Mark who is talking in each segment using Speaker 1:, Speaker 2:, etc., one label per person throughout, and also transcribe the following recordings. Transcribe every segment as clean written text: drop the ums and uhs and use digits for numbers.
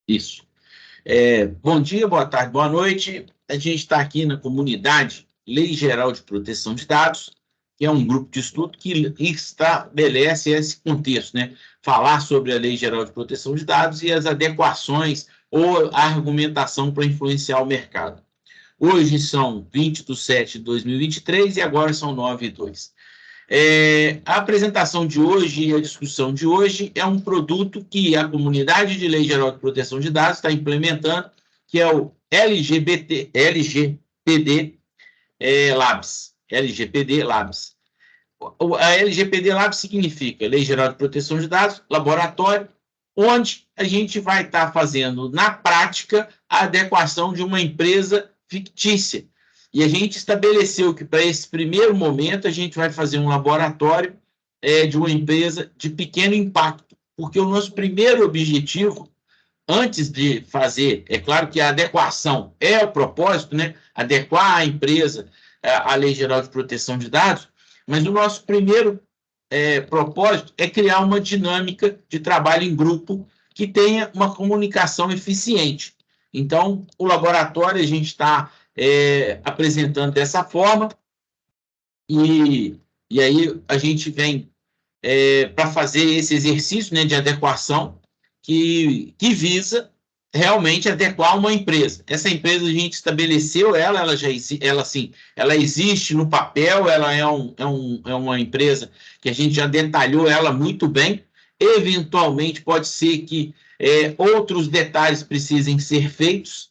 Speaker 1: Isso. Bom dia, boa tarde, boa noite. A gente está aqui na comunidade Lei Geral de Proteção de Dados, que é um grupo de estudo que estabelece esse contexto, né? Falar sobre a Lei Geral de Proteção de Dados e as adequações ou a argumentação para influenciar o mercado. Hoje são 20/7/2023 e agora são 9/2. A apresentação de hoje e a discussão de hoje é um produto que a comunidade de Lei Geral de Proteção de Dados está implementando, que é o LGPD Labs. LGPD Labs. A LGPD Labs significa Lei Geral de Proteção de Dados, laboratório, onde a gente vai estar fazendo, na prática, a adequação de uma empresa fictícia. E a gente estabeleceu que, para esse primeiro momento, a gente vai fazer um laboratório de uma empresa de pequeno impacto, porque o nosso primeiro objetivo, antes de fazer, é claro que a adequação é o propósito, né? Adequar a empresa à Lei Geral de Proteção de Dados, mas o nosso primeiro propósito é criar uma dinâmica de trabalho em grupo que tenha uma comunicação eficiente. Então, o laboratório a gente está apresentando dessa forma, e aí a gente vem para fazer esse exercício, né, de adequação que visa realmente adequar uma empresa. Essa empresa a gente estabeleceu ela existe no papel, ela é uma empresa que a gente já detalhou ela muito bem. Eventualmente pode ser que outros detalhes precisem ser feitos,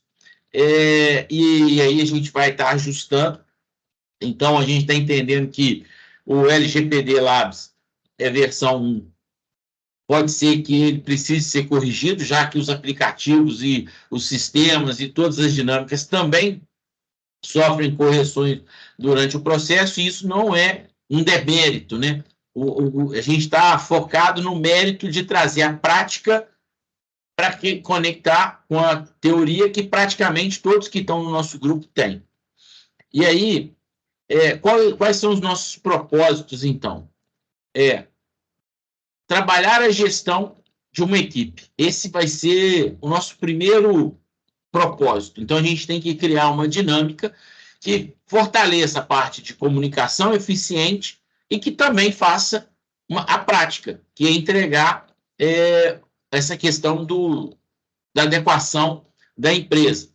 Speaker 1: e aí a gente vai estar ajustando. Então, a gente está entendendo que o LGPD Labs é versão 1. Pode ser que ele precise ser corrigido, já que os aplicativos e os sistemas e todas as dinâmicas também sofrem correções durante o processo, e isso não é um demérito, né? A gente está focado no mérito de trazer a prática para conectar com a teoria que praticamente todos que estão no nosso grupo têm. E aí, quais são os nossos propósitos, então? Trabalhar a gestão de uma equipe. Esse vai ser o nosso primeiro propósito. Então, a gente tem que criar uma dinâmica que fortaleça a parte de comunicação eficiente e que também faça a prática, que é entregar essa questão da adequação da empresa.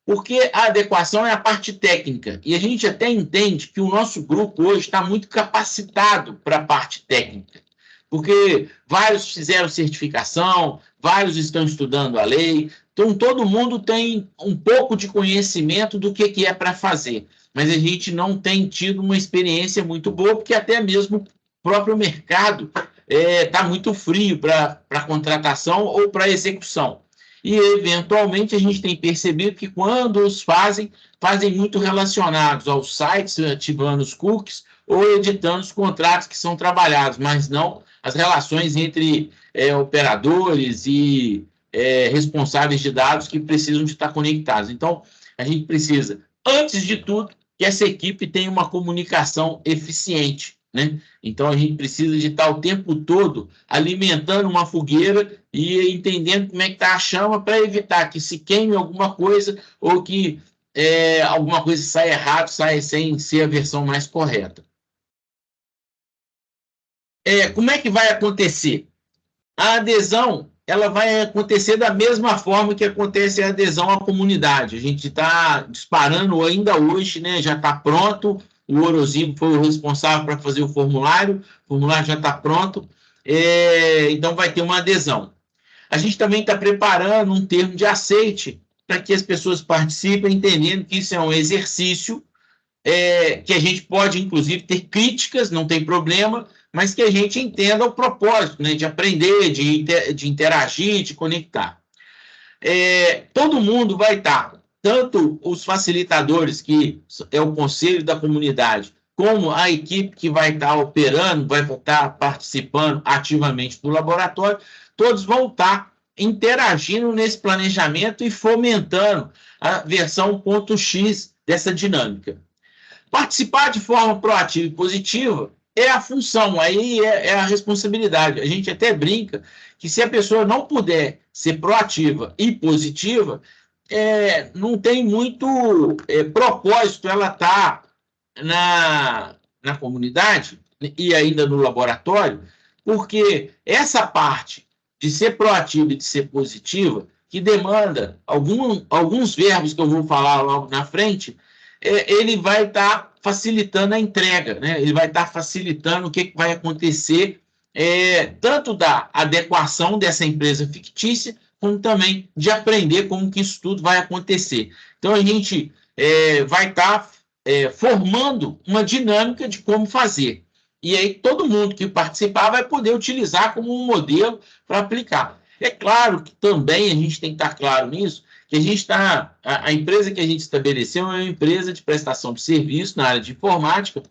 Speaker 1: Porque a adequação é a parte técnica, e a gente até entende que o nosso grupo hoje está muito capacitado para a parte técnica, porque vários fizeram certificação, vários estão estudando a lei, então todo mundo tem um pouco de conhecimento do que é para fazer, mas a gente não tem tido uma experiência muito boa, porque até mesmo o próprio mercado está muito frio para contratação ou para execução. E, eventualmente, a gente tem percebido que quando os fazem muito relacionados aos sites, ativando os cookies ou editando os contratos que são trabalhados, mas não as relações entre operadores e responsáveis de dados que precisam de estar conectados. Então, a gente precisa, antes de tudo, que essa equipe tenha uma comunicação eficiente, né? Então, a gente precisa de estar o tempo todo alimentando uma fogueira e entendendo como é que está a chama, para evitar que se queime alguma coisa ou que alguma coisa saia errado, saia sem ser a versão mais correta. Como é que vai acontecer? A adesão ela vai acontecer da mesma forma que acontece a adesão à comunidade. A gente está disparando ainda hoje, né? Já está pronto. O Orozibo foi o responsável para fazer o formulário já está pronto, então vai ter uma adesão. A gente também está preparando um termo de aceite para que as pessoas participem, entendendo que isso é um exercício, que a gente pode, inclusive, ter críticas, não tem problema, mas que a gente entenda o propósito, né, de aprender, de interagir, de conectar. Todo mundo vai estar, tanto os facilitadores, que é o conselho da comunidade, como a equipe que vai estar operando, vai estar participando ativamente do laboratório, todos vão estar interagindo nesse planejamento e fomentando a versão .x dessa dinâmica. Participar de forma proativa e positiva é a função, aí é a responsabilidade. A gente até brinca que se a pessoa não puder ser proativa e positiva, não tem muito propósito ela estar na comunidade e ainda no laboratório, porque essa parte de ser proativa e de ser positiva, que demanda alguns verbos que eu vou falar logo na frente, ele vai estar facilitando a entrega, né? Ele vai estar facilitando o que vai acontecer, tanto da adequação dessa empresa fictícia, como também de aprender como que isso tudo vai acontecer. Então, a gente vai estar formando uma dinâmica de como fazer. E aí todo mundo que participar vai poder utilizar como um modelo para aplicar. É claro que também a gente tem que estar claro nisso, que a gente está, a empresa que a gente estabeleceu é uma empresa de prestação de serviço na área de informática,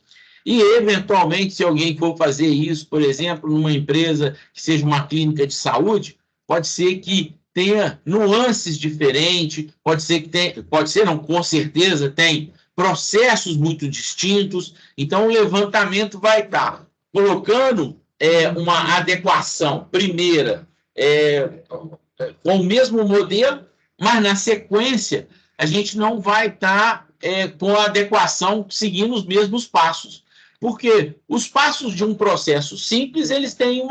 Speaker 1: e eventualmente, se alguém for fazer isso, por exemplo, numa empresa que seja uma clínica de saúde, pode ser que tenha nuances diferentes, pode ser que tenha, pode ser não, com certeza tem processos muito distintos, então o levantamento vai estar colocando uma adequação primeira com o mesmo modelo, mas na sequência a gente não vai estar com a adequação seguindo os mesmos passos, porque os passos de um processo simples eles têm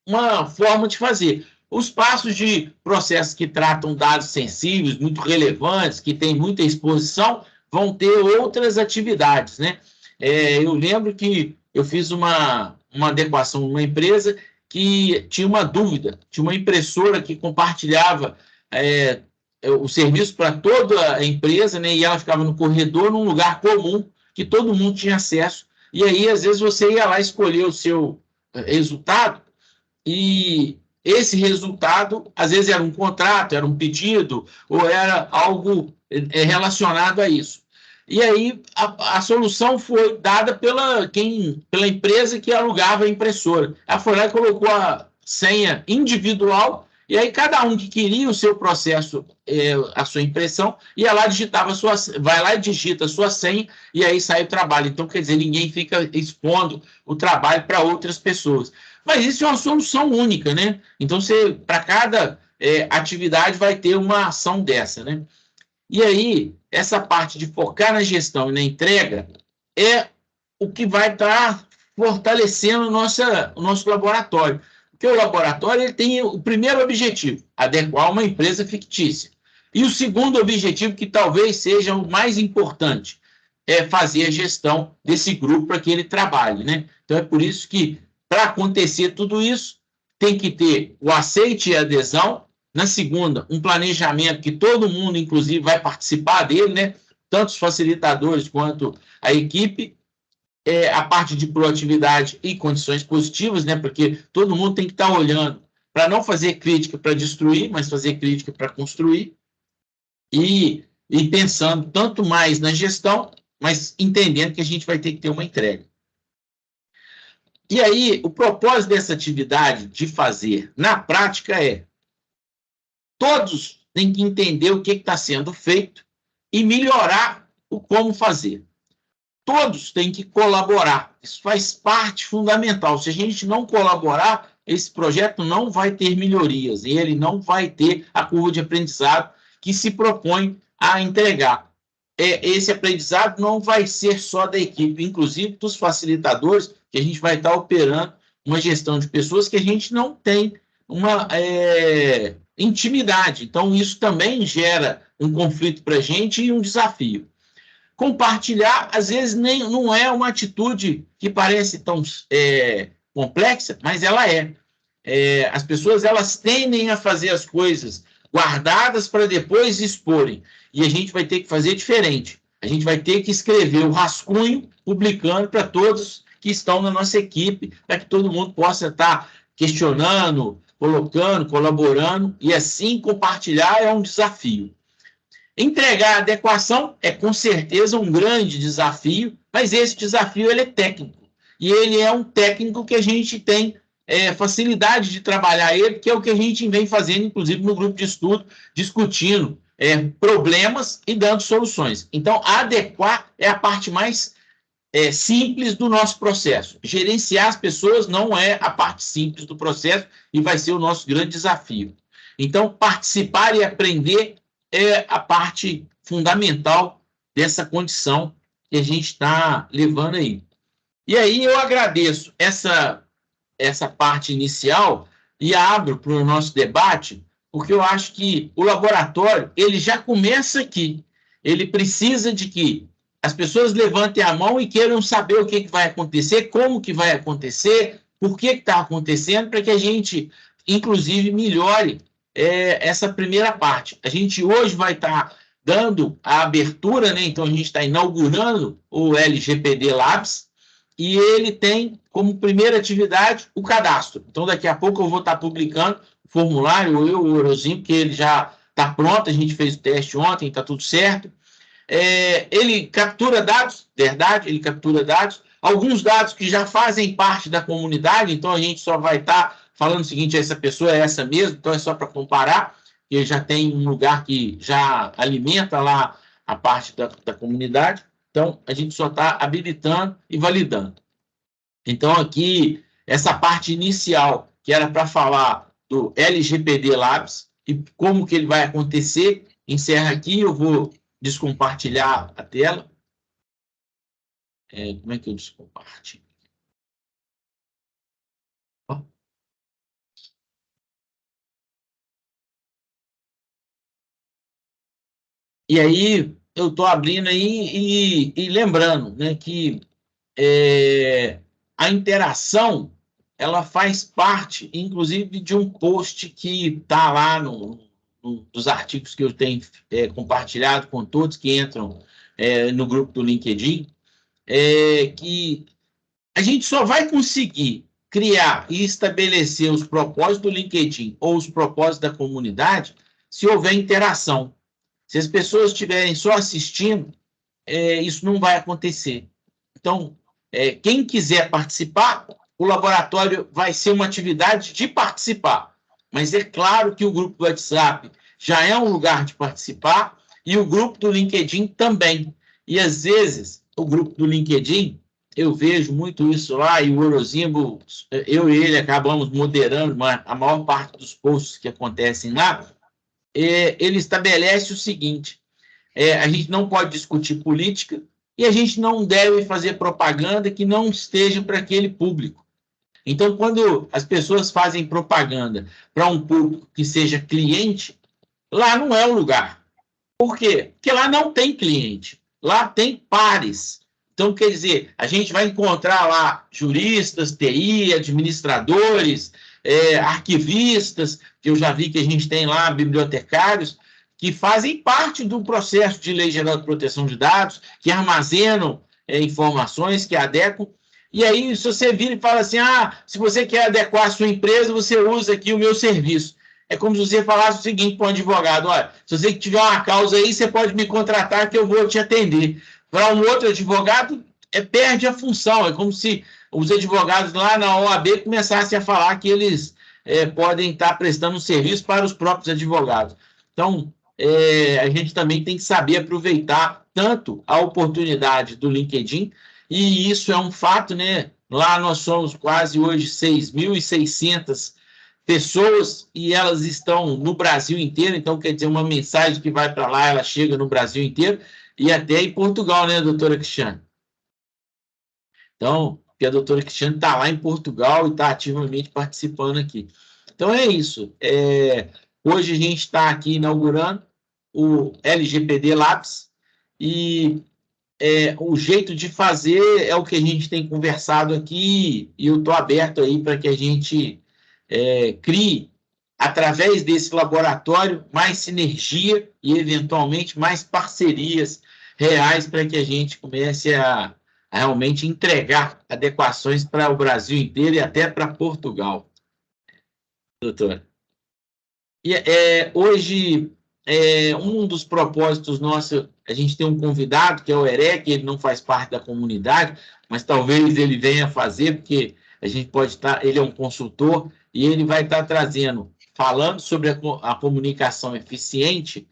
Speaker 1: uma forma de fazer. Os passos de processos que tratam dados sensíveis, muito relevantes, que têm muita exposição, vão ter outras atividades, né? Eu lembro que eu fiz uma adequação numa empresa que tinha uma dúvida, tinha uma impressora que compartilhava o serviço para toda a empresa, né? E ela ficava no corredor, num lugar comum, que todo mundo tinha acesso. E aí, às vezes, você ia lá escolher o seu resultado, e esse resultado, às vezes, era um contrato, era um pedido, ou era algo relacionado a isso. E aí a solução foi dada pela empresa que alugava a impressora. Ela foi lá e colocou a senha individual, e aí cada um que queria o seu processo, a sua impressão, ia lá, vai lá e digita a sua senha, e aí sai o trabalho. Então, quer dizer, ninguém fica expondo o trabalho para outras pessoas. Mas isso é uma solução única, né? Então, para cada atividade vai ter uma ação dessa, né? E aí, essa parte de focar na gestão e na entrega é o que vai estar fortalecendo o nosso laboratório. Porque o laboratório ele tem o primeiro objetivo, adequar uma empresa fictícia. E o segundo objetivo, que talvez seja o mais importante, é fazer a gestão desse grupo para que ele trabalhe, né? Então, é por isso que, para acontecer tudo isso, tem que ter o aceite e a adesão. Na segunda, um planejamento que todo mundo, inclusive, vai participar dele, né? Tanto os facilitadores quanto a equipe. A parte de proatividade e condições positivas, né? Porque todo mundo tem que estar olhando para não fazer crítica para destruir, mas fazer crítica para construir. E pensando tanto mais na gestão, mas entendendo que a gente vai ter que ter uma entrega. E aí, o propósito dessa atividade de fazer na prática todos têm que entender o que está sendo feito e melhorar o como fazer. Todos têm que colaborar. Isso faz parte fundamental. Se a gente não colaborar, esse projeto não vai ter melhorias e ele não vai ter a curva de aprendizado que se propõe a entregar. Esse aprendizado não vai ser só da equipe, inclusive dos facilitadores, que a gente vai estar operando uma gestão de pessoas que a gente não tem uma intimidade. Então, isso também gera um conflito para a gente e um desafio. Compartilhar, às vezes, não é uma atitude que parece tão complexa, mas ela é. As pessoas elas tendem a fazer as coisas guardadas para depois exporem. E a gente vai ter que fazer diferente. A gente vai ter que escrever o rascunho, publicando para todos que estão na nossa equipe, para que todo mundo possa estar questionando, colocando, colaborando, e assim compartilhar é um desafio. Entregar a adequação é com certeza um grande desafio, mas esse desafio ele é técnico. E ele é um técnico que a gente tem facilidade de trabalhar ele, que é o que a gente vem fazendo, inclusive, no grupo de estudo, discutindo problemas e dando soluções. Então, adequar é a parte mais simples do nosso processo. Gerenciar as pessoas não é a parte simples do processo e vai ser o nosso grande desafio. Então, participar e aprender é a parte fundamental dessa condição que a gente está levando aí. E aí eu agradeço essa parte inicial e abro para o nosso debate, porque eu acho que o laboratório ele já começa aqui. Ele precisa de que as pessoas levantem a mão e queiram saber o que vai acontecer, como que vai acontecer, por que está acontecendo, para que a gente, inclusive, melhore essa primeira parte. A gente hoje vai estar dando a abertura, né? Então a gente está inaugurando o LGPD Labs, e ele tem como primeira atividade o cadastro. Então, daqui a pouco eu vou estar publicando o formulário, o Orozinho, porque ele já está pronto, a gente fez o teste ontem, está tudo certo. Ele captura dados, verdade, ele captura dados, alguns dados que já fazem parte da comunidade, então a gente só vai estar falando o seguinte, essa pessoa é essa mesmo, então é só para comparar, que já tem um lugar que já alimenta lá a parte da comunidade. Então, a gente só está habilitando e validando. Então, aqui, essa parte inicial, que era para falar do LGPD Labs e como que ele vai acontecer, encerra aqui. Eu vou descompartilhar a tela. Como é que eu descompartilho? E aí, eu estou abrindo aí e lembrando, né, que a interação ela faz parte, inclusive, de um post que está lá nos artigos que eu tenho compartilhado com todos que entram no grupo do LinkedIn, que a gente só vai conseguir criar e estabelecer os propósitos do LinkedIn ou os propósitos da comunidade se houver interação. Se as pessoas estiverem só assistindo, isso não vai acontecer. Então, quem quiser participar, o laboratório vai ser uma atividade de participar. Mas é claro que o grupo do WhatsApp já é um lugar de participar e o grupo do LinkedIn também. E, às vezes, o grupo do LinkedIn, eu vejo muito isso lá, e o Orozimbo, eu e ele acabamos moderando a maior parte dos posts que acontecem lá. Ele estabelece o seguinte, a gente não pode discutir política e a gente não deve fazer propaganda que não esteja para aquele público. Então, quando as pessoas fazem propaganda para um público que seja cliente, lá não é o lugar. Por quê? Porque lá não tem cliente, lá tem pares. Então, quer dizer, a gente vai encontrar lá juristas, TI, administradores, arquivistas, que eu já vi que a gente tem lá, bibliotecários, que fazem parte do processo de Lei Geral de Proteção de Dados, que armazenam informações, que adequam. E aí, se você vira e fala assim, se você quer adequar a sua empresa, você usa aqui o meu serviço. É como se você falasse o seguinte para um advogado, olha, se você tiver uma causa aí, você pode me contratar que eu vou te atender. Para um outro advogado, perde a função. É como se os advogados lá na OAB começassem a falar que eles podem estar prestando um serviço para os próprios advogados. Então, a gente também tem que saber aproveitar tanto a oportunidade do LinkedIn, e isso é um fato, né? Lá nós somos quase hoje 6.600 pessoas e elas estão no Brasil inteiro, então quer dizer, uma mensagem que vai para lá, ela chega no Brasil inteiro e até em Portugal, né, doutora Cristiane? Então, porque a doutora Cristiane está lá em Portugal e está ativamente participando aqui. Então, é isso. Hoje a gente está aqui inaugurando o LGPD Labs e o jeito de fazer é o que a gente tem conversado aqui e eu estou aberto aí para que a gente crie, através desse laboratório, mais sinergia e, eventualmente, mais parcerias reais para que a gente comece a realmente entregar adequações para o Brasil inteiro e até para Portugal. Doutor. E, hoje, um dos propósitos nossos, a gente tem um convidado, que é o EREC, ele não faz parte da comunidade, mas talvez ele venha fazer, porque a gente pode estar, ele é um consultor, e ele vai estar trazendo, falando sobre a comunicação eficiente,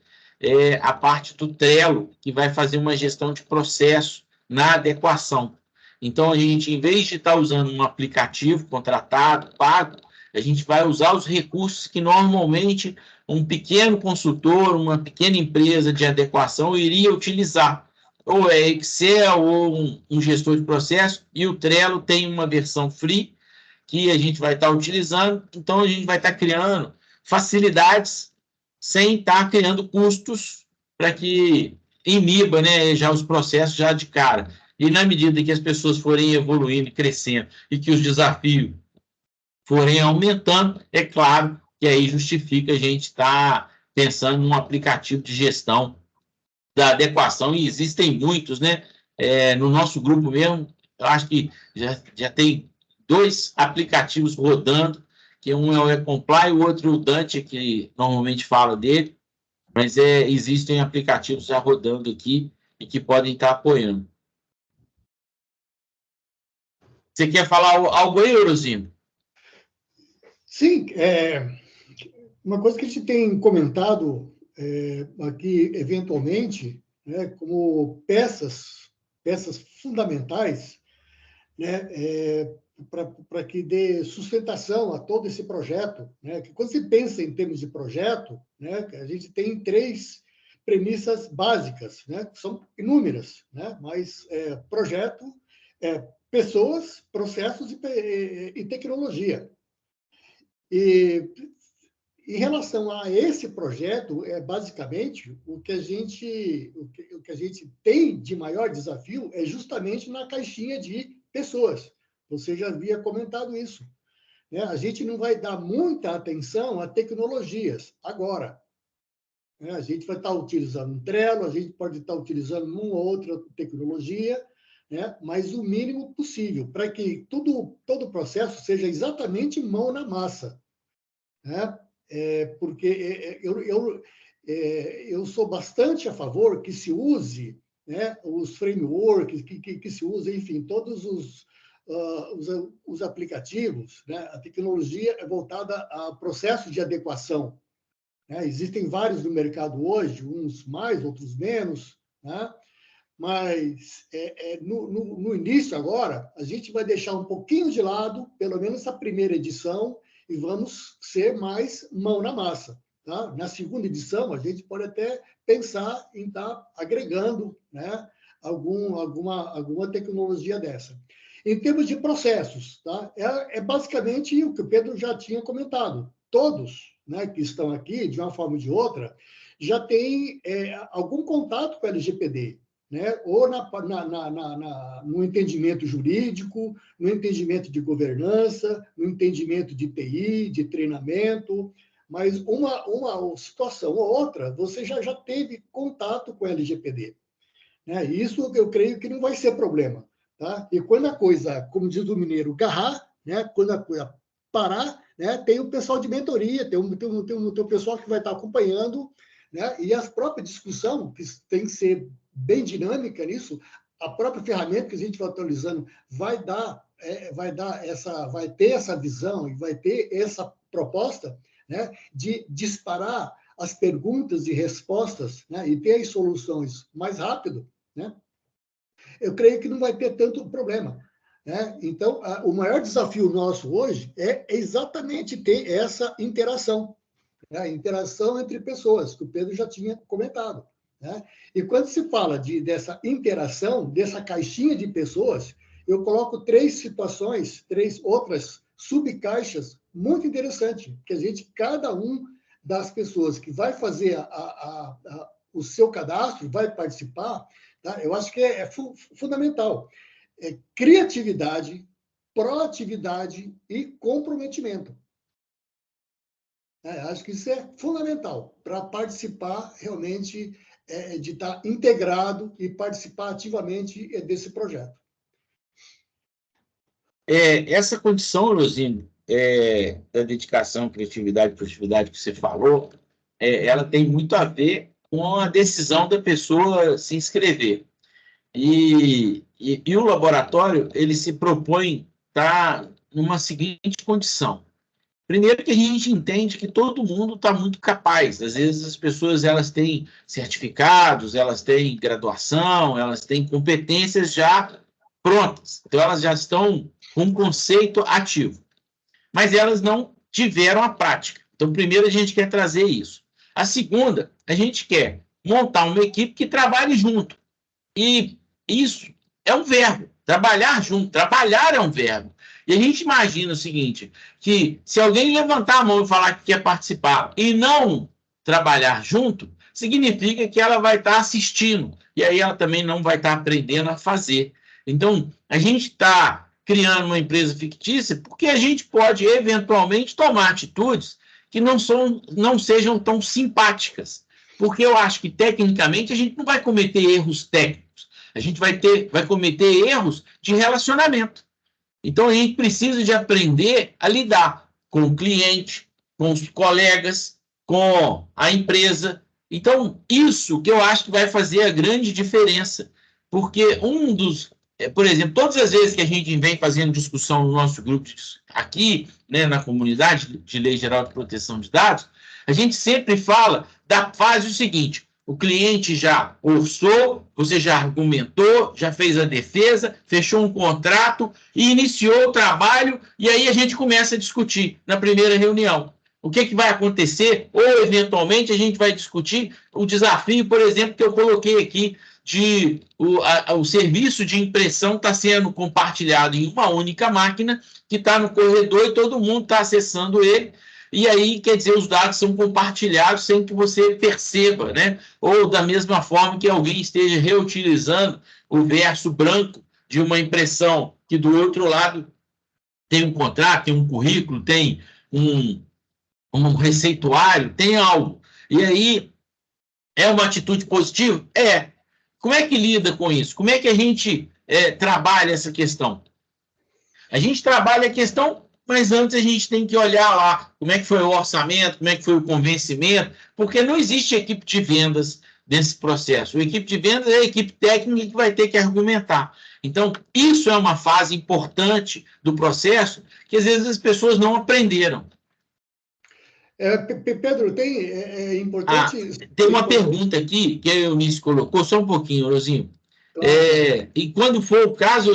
Speaker 1: a parte do Trello, que vai fazer uma gestão de processo na adequação. Então, a gente, em vez de estar usando um aplicativo contratado, pago, a gente vai usar os recursos que normalmente um pequeno consultor, uma pequena empresa de adequação iria utilizar. Ou é Excel, ou um gestor de processo, e o Trello tem uma versão free que a gente vai estar utilizando, então a gente vai estar criando facilidades sem estar criando custos para que iniba, né, já os processos já de cara. E na medida que as pessoas forem evoluindo, crescendo, e que os desafios forem aumentando, é claro que aí justifica a gente estar pensando num aplicativo de gestão da adequação, e existem muitos, né? No nosso grupo mesmo, eu acho que já tem 2 aplicativos rodando, que um é o Ecomply e o outro o Dante, que normalmente fala dele, mas existem aplicativos já rodando aqui e que podem estar apoiando. Você quer falar algo aí, Orozino?
Speaker 2: Sim, uma coisa que a gente tem comentado aqui, eventualmente, né, como peças fundamentais, né, para que dê sustentação a todo esse projeto, né, que quando se pensa em termos de projeto, né, a gente tem 3 premissas básicas, né, que são inúmeras, né, mas projeto, pessoas, processos e tecnologia. E em relação a esse projeto, basicamente o que a gente tem de maior desafio é justamente na caixinha de pessoas. Você já havia comentado isso, né? A gente não vai dar muita atenção a tecnologias agora, né? A gente vai estar utilizando um Trello, a gente pode estar utilizando uma ou outra tecnologia, né? Mas o mínimo possível para que todo o processo seja exatamente mão na massa, né? Porque eu sou bastante a favor que se use, né, os frameworks, que se use, enfim, todos os aplicativos, né? A tecnologia é voltada a processos de adequação, né? Existem vários no mercado hoje, uns mais, outros menos, né? Mas no início agora, a gente vai deixar um pouquinho de lado, pelo menos a primeira edição, e vamos ser mais mão na massa. Tá? Na segunda edição, a gente pode até pensar em estar agregando, né, alguma tecnologia dessa. Em termos de processos, tá? Basicamente o que o Pedro já tinha comentado. Todos, né, que estão aqui, de uma forma ou de outra, já têm algum contato com a LGPD, né? Ou no entendimento jurídico, no entendimento de governança, no entendimento de TI, de treinamento, mas uma situação ou outra, você já teve contato com a LGPD, né? Isso eu creio que não vai ser problema, tá? E quando a coisa, como diz o mineiro, garrar, né? Quando a coisa parar, né? Tem o pessoal de mentoria, tem o pessoal que vai estar acompanhando, né? E a própria discussão, que tem que ser bem dinâmica nisso, a própria ferramenta que a gente vai atualizando vai ter essa visão e vai ter essa proposta, né, de disparar as perguntas e respostas, né, e ter as soluções mais rápido, né? Eu creio que não vai ter tanto problema, né? Então, o maior desafio nosso hoje é exatamente ter essa interação, né? A interação entre pessoas, que o Pedro já tinha comentado, né? E quando se fala dessa interação, dessa caixinha de pessoas, eu coloco 3 situações, 3 outras subcaixas muito interessantes, que a gente, cada um das pessoas que vai fazer o seu cadastro, vai participar, tá? Eu acho que é fundamental. Criatividade, proatividade e comprometimento. Acho que isso é fundamental para participar realmente, de estar integrado e participar ativamente desse projeto.
Speaker 1: Essa condição, Rosine, da dedicação, criatividade e produtividade que você falou, ela tem muito a ver com a decisão da pessoa se inscrever. E o laboratório, ele se propõe estar numa seguinte condição. Primeiro que a gente entende que todo mundo está muito capaz. Às vezes as pessoas elas têm certificados, elas têm graduação, elas têm competências já prontas. Então, elas já estão com um conceito ativo. Mas elas não tiveram a prática. Então, primeiro, a gente quer trazer isso. A segunda, a gente quer montar uma equipe que trabalhe junto. E isso é um verbo. Trabalhar junto. Trabalhar é um verbo. E a gente imagina o seguinte, que se alguém levantar a mão e falar que quer participar e não trabalhar junto, significa que ela vai estar assistindo. E aí ela também não vai estar aprendendo a fazer. Então, a gente está criando uma empresa fictícia porque a gente pode, eventualmente, tomar atitudes que não sejam tão simpáticas. Porque eu acho que, tecnicamente, a gente não vai cometer erros técnicos. A gente vai cometer erros de relacionamento. Então, a gente precisa de aprender a lidar com o cliente, com os colegas, com a empresa. Então, isso que eu acho que vai fazer a grande diferença. Porque por exemplo, todas as vezes que a gente vem fazendo discussão no nosso grupo aqui, né, na comunidade de Lei Geral de Proteção de Dados, a gente sempre faz o seguinte: o cliente já orçou, você já argumentou, já fez a defesa, fechou um contrato e iniciou o trabalho, e aí a gente começa a discutir na primeira reunião. O que vai acontecer? Ou, eventualmente, a gente vai discutir o desafio, por exemplo, que eu coloquei aqui, o serviço de impressão está sendo compartilhado em uma única máquina, que está no corredor e todo mundo está acessando ele. E aí, quer dizer, os dados são compartilhados sem que você perceba, né? Ou da mesma forma que alguém esteja reutilizando o verso branco de uma impressão, que do outro lado tem um contrato, tem um currículo, tem um receituário, tem algo. E aí, é uma atitude positiva? É. Como é que lida com isso? Como é que a gente trabalha essa questão? A gente trabalha a questão, mas antes a gente tem que olhar lá como é que foi o orçamento, como é que foi o convencimento, porque não existe equipe de vendas nesse processo. A equipe de vendas é a equipe técnica que vai ter que argumentar. Então, isso é uma fase importante do processo que, às vezes, as pessoas não aprenderam.
Speaker 2: Pedro, é importante...
Speaker 1: Tem uma pergunta aqui que a Eunice colocou, só um pouquinho, Orozinho. Claro. E quando for o caso,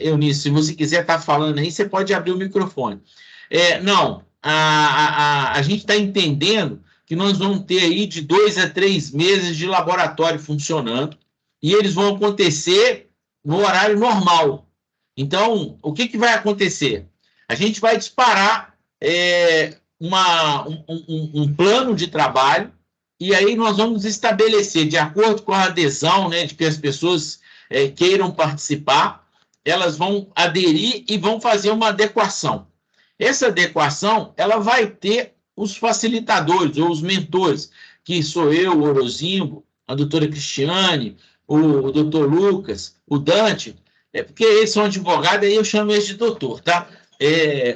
Speaker 1: Eunice, se você quiser estar falando aí, você pode abrir o microfone. A gente está entendendo que nós vamos ter aí de 2 a 3 meses de laboratório funcionando, e eles vão acontecer no horário normal. Então, o que vai acontecer? A gente vai disparar um plano de trabalho, e aí nós vamos estabelecer, de acordo com a adesão, né, de que as pessoas queiram participar, elas vão aderir e vão fazer uma adequação. Essa adequação, ela vai ter os facilitadores, ou os mentores, que sou eu, o Orozimbo, a doutora Cristiane, o doutor Lucas, o Dante, porque eles são advogados, aí eu chamo eles de doutor, tá?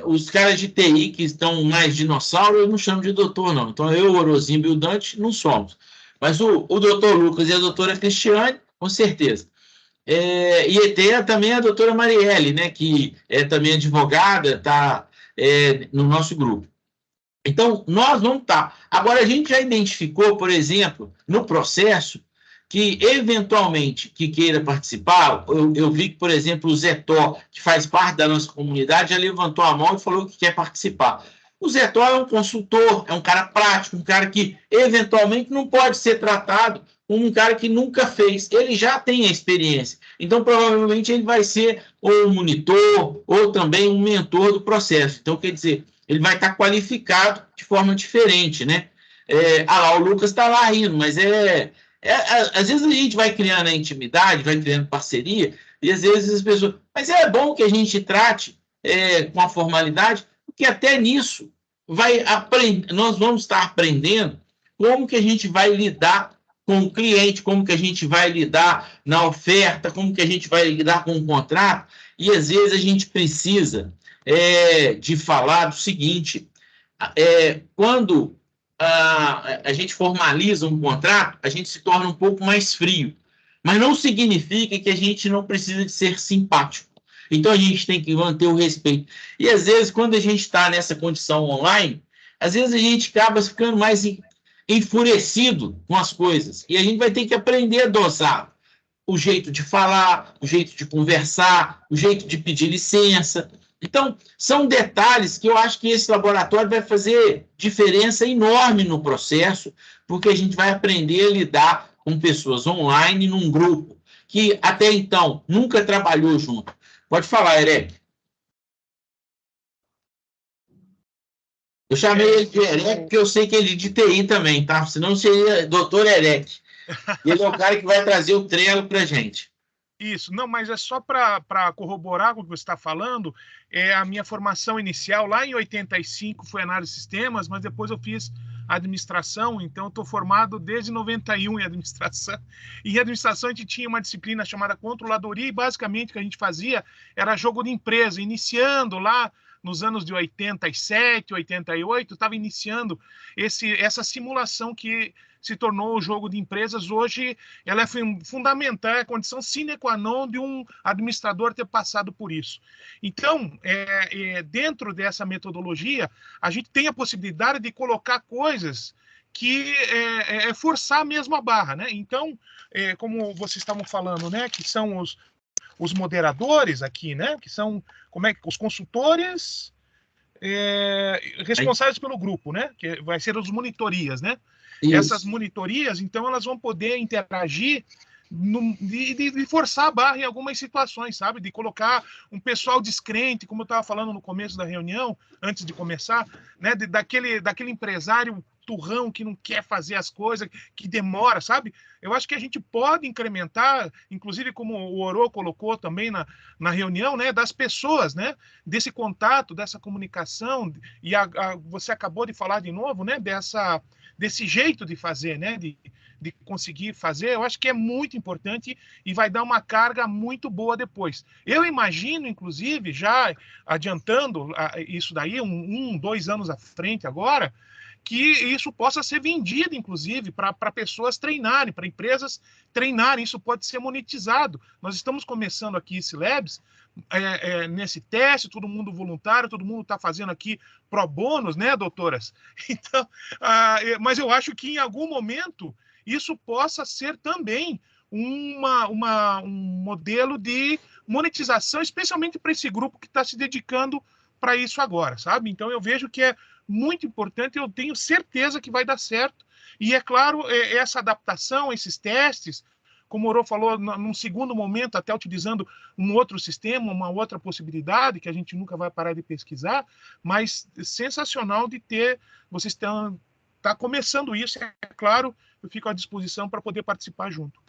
Speaker 1: Os caras de TI que estão mais dinossauro, eu não chamo de doutor, não. Então, eu, o Orozimbo e o Dante não somos. Mas o doutor Lucas e a doutora Cristiane, com certeza. E tem também a doutora Marielle, né, que é também advogada, está no nosso grupo. Então, nós vamos estar. Agora, a gente já identificou, por exemplo, no processo, que, eventualmente, que queira participar, eu vi que, por exemplo, o Zé Tó, que faz parte da nossa comunidade, já levantou a mão e falou que quer participar. O Zé Tó é um consultor, é um cara prático, um cara que, eventualmente, não pode ser tratado como um cara que nunca fez. Ele já tem a experiência. Então, provavelmente, ele vai ser ou um monitor ou também um mentor do processo. Então, quer dizer, ele vai estar qualificado de forma diferente, né? O Lucas está lá rindo, mas às vezes a gente vai criando a intimidade, vai criando parceria, e às vezes as pessoas... Mas é bom que a gente trate com a formalidade, porque até nisso nós vamos estar aprendendo como que a gente vai lidar com o cliente, como que a gente vai lidar na oferta, como que a gente vai lidar com o contrato, e às vezes a gente precisa de falar do seguinte, quando a gente formaliza um contrato, a gente se torna um pouco mais frio, mas não significa que a gente não precisa de ser simpático. Então, a gente tem que manter o respeito. E, às vezes, quando a gente está nessa condição online, às vezes a gente acaba ficando mais enfurecido com as coisas, e a gente vai ter que aprender a dosar. o jeito de falar, o jeito de conversar, o jeito de pedir licença. Então, são detalhes que eu acho que esse laboratório vai fazer diferença enorme no processo, porque a gente vai aprender a lidar com pessoas online num grupo que até então nunca trabalhou junto. Pode falar, Erec. Eu chamei ele de Erec porque eu sei que ele é de TI também, tá? Senão seria doutor Erec. Ele é o cara que vai trazer o Trello para a gente.
Speaker 3: Isso, não, mas é só para corroborar com o que você está falando, a minha formação inicial lá em 85 foi análise de sistemas, mas depois eu fiz administração, então estou formado desde 91 em administração. E em administração a gente tinha uma disciplina chamada controladoria e basicamente o que a gente fazia era jogo de empresa, iniciando lá nos anos de 87, 88, estava iniciando essa simulação que se tornou o jogo de empresas. Hoje ela é fundamental, é a condição sine qua non de um administrador ter passado por isso. Então, dentro dessa metodologia, a gente tem a possibilidade de colocar coisas que forçar mesmo a barra, né? Então, como vocês estavam falando, né, que são os moderadores aqui, né, que são os consultores responsáveis pelo grupo, né, que vai ser os monitorias, né? Isso. Essas monitorias, então, elas vão poder interagir de forçar a barra em algumas situações, sabe? De colocar um pessoal descrente, como eu estava falando no começo da reunião, antes de começar, né? Daquele empresário turrão que não quer fazer as coisas, que demora, sabe? Eu acho que a gente pode incrementar, inclusive como o Oro colocou também na reunião, né? Das pessoas, né? Desse contato, dessa comunicação, e você acabou de falar de novo, né? Desse jeito de fazer, né? De conseguir fazer, eu acho que é muito importante e vai dar uma carga muito boa depois. Eu imagino, inclusive, já adiantando isso daí, 2 anos à frente agora, que isso possa ser vendido, inclusive, para pessoas treinarem, para empresas treinarem, isso pode ser monetizado. Nós estamos começando aqui esse Labs, nesse teste, todo mundo voluntário, todo mundo está fazendo aqui pro bônus, né, doutoras? Então, mas eu acho que em algum momento isso possa ser também um modelo de monetização, especialmente para esse grupo que está se dedicando para isso agora, sabe? Então, eu vejo que é muito importante, eu tenho certeza que vai dar certo. E, é claro, essa adaptação, esses testes, como o Oro falou, num segundo momento, até utilizando um outro sistema, uma outra possibilidade, que a gente nunca vai parar de pesquisar, mas sensacional de ter, vocês estão começando isso, é claro, eu fico à disposição para poder participar junto.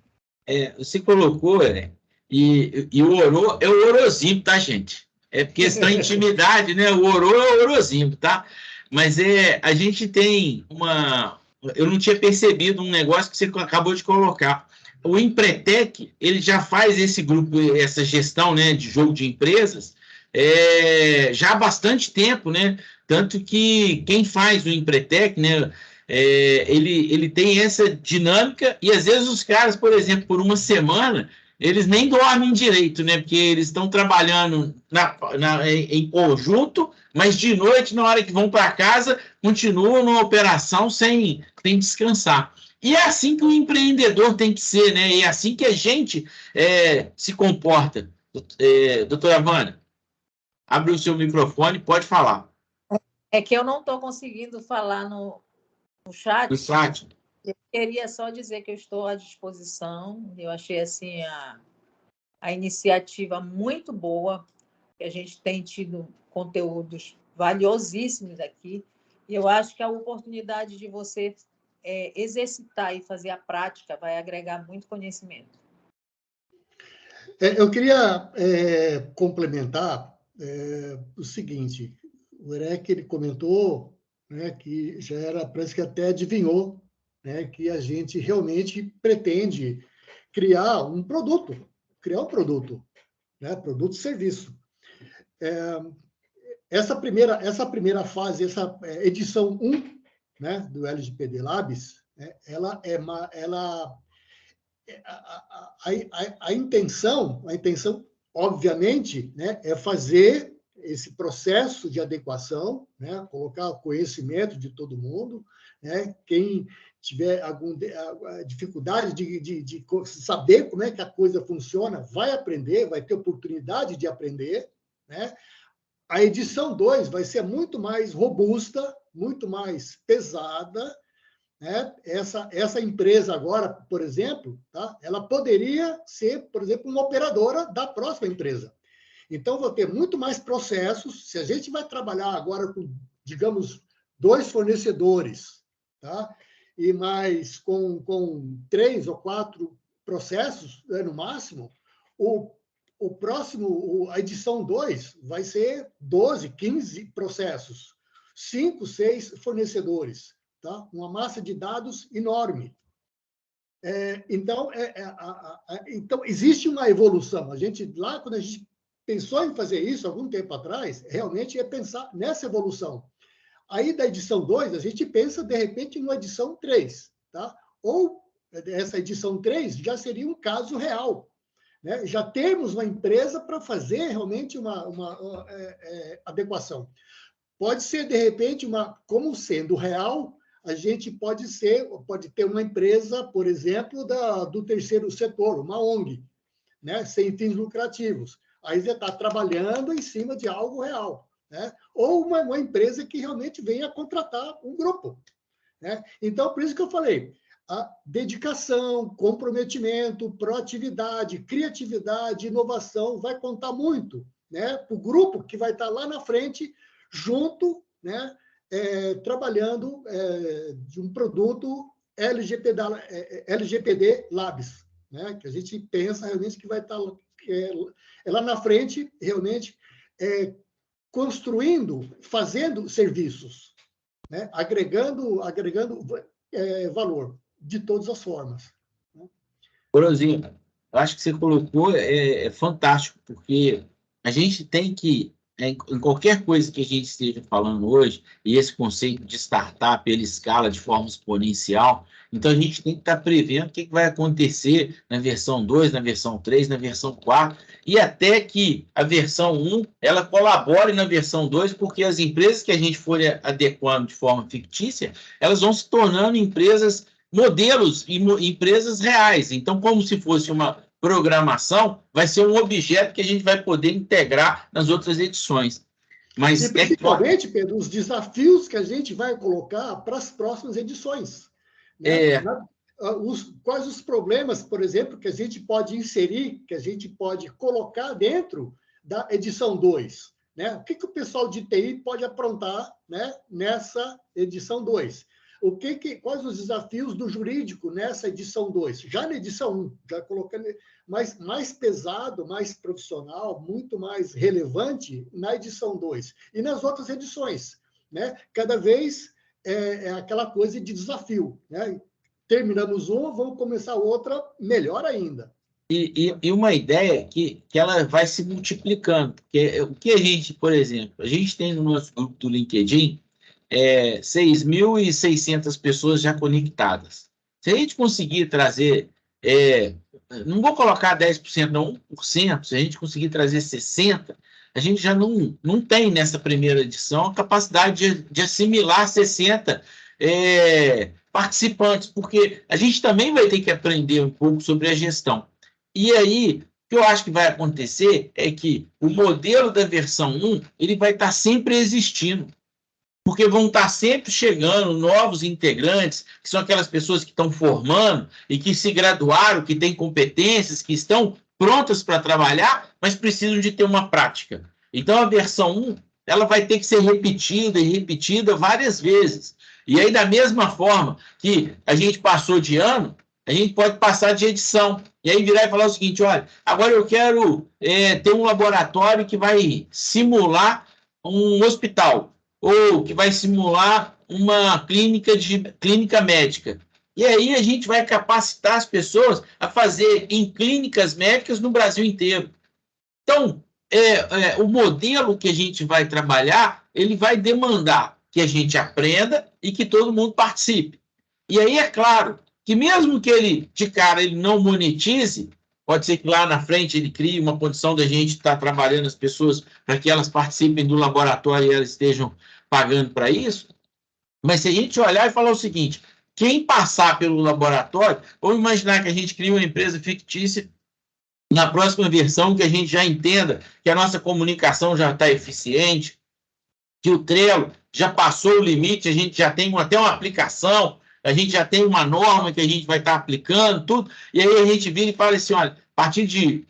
Speaker 1: Você colocou, né? E o Oro é o Orozinho, tá, gente? É questão de intimidade, né? O Oro é o Orozinho, tá? Mas a gente tem uma... Eu não tinha percebido um negócio que você acabou de colocar. O Empretec, ele já faz esse grupo, essa gestão, né, de jogo de empresas já há bastante tempo, né? Tanto que quem faz o Empretec, né, ele tem essa dinâmica e às vezes os caras, por exemplo, por uma semana, eles nem dormem direito, né? Porque eles estão trabalhando em conjunto, mas de noite, na hora que vão para casa, continuam numa operação sem descansar. E é assim que o empreendedor tem que ser, né? E é assim que a gente se comporta. Doutora Vânia, abre o seu microfone, pode falar.
Speaker 4: É que eu não estou conseguindo falar no chat.
Speaker 1: No chat.
Speaker 4: Eu queria só dizer que eu estou à disposição. Eu achei assim a iniciativa muito boa, que a gente tem tido conteúdos valiosíssimos aqui. E eu acho que a oportunidade de você exercitar e fazer a prática vai agregar muito conhecimento.
Speaker 2: Eu queria complementar o seguinte: o Erec, ele comentou, né, que já era, parece que até adivinhou, né, que a gente realmente pretende criar um produto, né, produto e serviço. Essa primeira fase, essa edição 1, né, do LGPD Labs, né, a intenção, obviamente, né, é fazer esse processo de adequação, né, colocar o conhecimento de todo mundo, né, quem tiver alguma dificuldade de saber como é que a coisa funciona, vai aprender, vai ter oportunidade de aprender, né? A edição 2 vai ser muito mais robusta, muito mais pesada, né? Essa empresa agora, por exemplo, tá? Ela poderia ser, por exemplo, uma operadora da próxima empresa. Então, vou ter muito mais processos. Se a gente vai trabalhar agora com, digamos, 2 fornecedores, tá? E mais com 3 ou 4 processos, né, no máximo, o próximo, a edição 2, vai ser 12, 15 processos, 5, 6 fornecedores, tá? Uma massa de dados enorme. Então, existe uma evolução. Lá, quando a gente pensou em fazer isso, algum tempo atrás, realmente é pensar nessa evolução. Aí, da edição 2, a gente pensa, de repente, numa edição 3, tá? Ou essa edição 3 já seria um caso real, né? Já temos uma empresa para fazer realmente uma adequação. Pode ser, de repente, como sendo real, a gente pode ter uma empresa, por exemplo, do terceiro setor, uma ONG, né? Sem fins lucrativos. Aí você está trabalhando em cima de algo real, né? Ou uma empresa que realmente venha contratar um grupo, né? Então, por isso que eu falei, a dedicação, comprometimento, proatividade, criatividade, inovação vai contar muito, né? Para o grupo que vai estar lá na frente, junto, né? Trabalhando de um produto LGPD Labs, né? Que a gente pensa realmente que vai estar lá na frente, realmente, construindo, fazendo serviços, né? Agregando valor de todas as formas.
Speaker 1: Corozinho, eu acho que você colocou é fantástico, porque a gente tem que, em qualquer coisa que a gente esteja falando hoje, e esse conceito de startup, ele escala de forma exponencial, então a gente tem que estar prevendo o que vai acontecer na versão 2, na versão 3, na versão 4, e até que a versão 1, ela colabore na versão 2, porque as empresas que a gente for adequando de forma fictícia, elas vão se tornando empresas, modelos e empresas reais. Então, como se fosse uma programação, vai ser um objeto que a gente vai poder integrar nas outras edições. Mas
Speaker 2: e principalmente, Pedro, os desafios que a gente vai colocar para as próximas edições. Né? Quais os problemas, por exemplo, que a gente pode inserir, que a gente pode colocar dentro da edição 2? Né? O que o pessoal de TI pode aprontar, né, nessa edição 2? Quais os desafios do jurídico nessa edição 2? Já na edição 1, já colocando mais pesado, mais profissional, muito mais relevante na edição 2. E nas outras edições, né? Cada vez aquela coisa de desafio, né? Terminamos uma, vamos começar outra, melhor ainda.
Speaker 1: E uma ideia que ela vai se multiplicando, porque o que a gente, por exemplo, a gente tem no nosso grupo do LinkedIn 6.600 pessoas já conectadas. Se a gente conseguir trazer, não vou colocar 10%, não, 1%, se a gente conseguir trazer 60%, a gente já não tem nessa primeira edição a capacidade de assimilar 60 participantes, porque a gente também vai ter que aprender um pouco sobre a gestão. E aí, o que eu acho que vai acontecer é que o modelo da versão 1, ele vai estar sempre existindo, porque vão estar sempre chegando novos integrantes, que são aquelas pessoas que estão formando e que se graduaram, que têm competências, que estão prontas para trabalhar, mas precisam de ter uma prática. Então, a versão 1, ela vai ter que ser repetida e repetida várias vezes. E aí, da mesma forma que a gente passou de ano, a gente pode passar de edição. E aí virar e falar o seguinte, olha, agora eu quero ter um laboratório que vai simular um hospital, ou que vai simular uma clínica médica. E aí a gente vai capacitar as pessoas a fazer em clínicas médicas no Brasil inteiro. Então, o modelo que a gente vai trabalhar, ele vai demandar que a gente aprenda e que todo mundo participe. E aí é claro que mesmo que ele, de cara, ele não monetize, pode ser que lá na frente ele crie uma condição da gente estar trabalhando as pessoas para que elas participem do laboratório e elas estejam pagando para isso. Mas se a gente olhar e falar o seguinte, quem passar pelo laboratório, vamos imaginar que a gente cria uma empresa fictícia, na próxima versão que a gente já entenda que a nossa comunicação já está eficiente, que o Trello já passou o limite, a gente já tem até uma aplicação, a gente já tem uma norma que a gente vai estar aplicando, tudo, e aí a gente vira e fala assim, olha, a partir de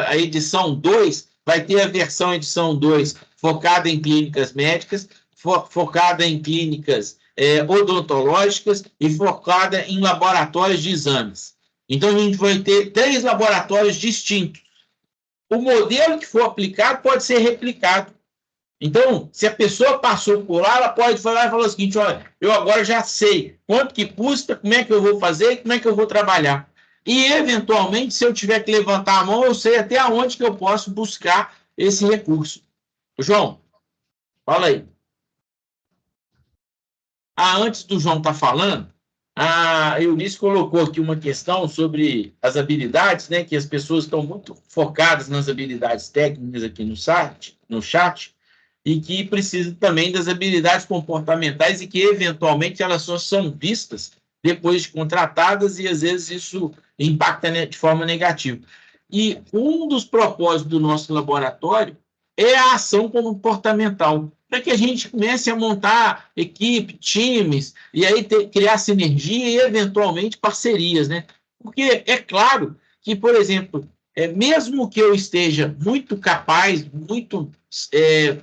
Speaker 1: a edição 2, vai ter a versão edição 2 focada em clínicas médicas, focada em clínicas odontológicas e focada em laboratórios de exames. Então, a gente vai ter 3 laboratórios distintos. O modelo que for aplicado pode ser replicado. Então, se a pessoa passou por lá, ela pode falar e falar o seguinte, olha, eu agora já sei quanto que custa, como é que eu vou fazer e como é que eu vou trabalhar. E, eventualmente, se eu tiver que levantar a mão, eu sei até onde que eu posso buscar esse recurso. João, fala aí. Antes do João estar falando, a Eunice colocou aqui uma questão sobre as habilidades, né, que as pessoas estão muito focadas nas habilidades técnicas aqui no chat, e que precisam também das habilidades comportamentais e que, eventualmente, elas só são vistas depois de contratadas e, às vezes, isso impacta de forma negativa. E um dos propósitos do nosso laboratório é a ação comportamental, para que a gente comece a montar equipe, times, e aí criar sinergia e, eventualmente, parcerias, né? Porque é claro que, por exemplo, mesmo que eu esteja muito capaz, muito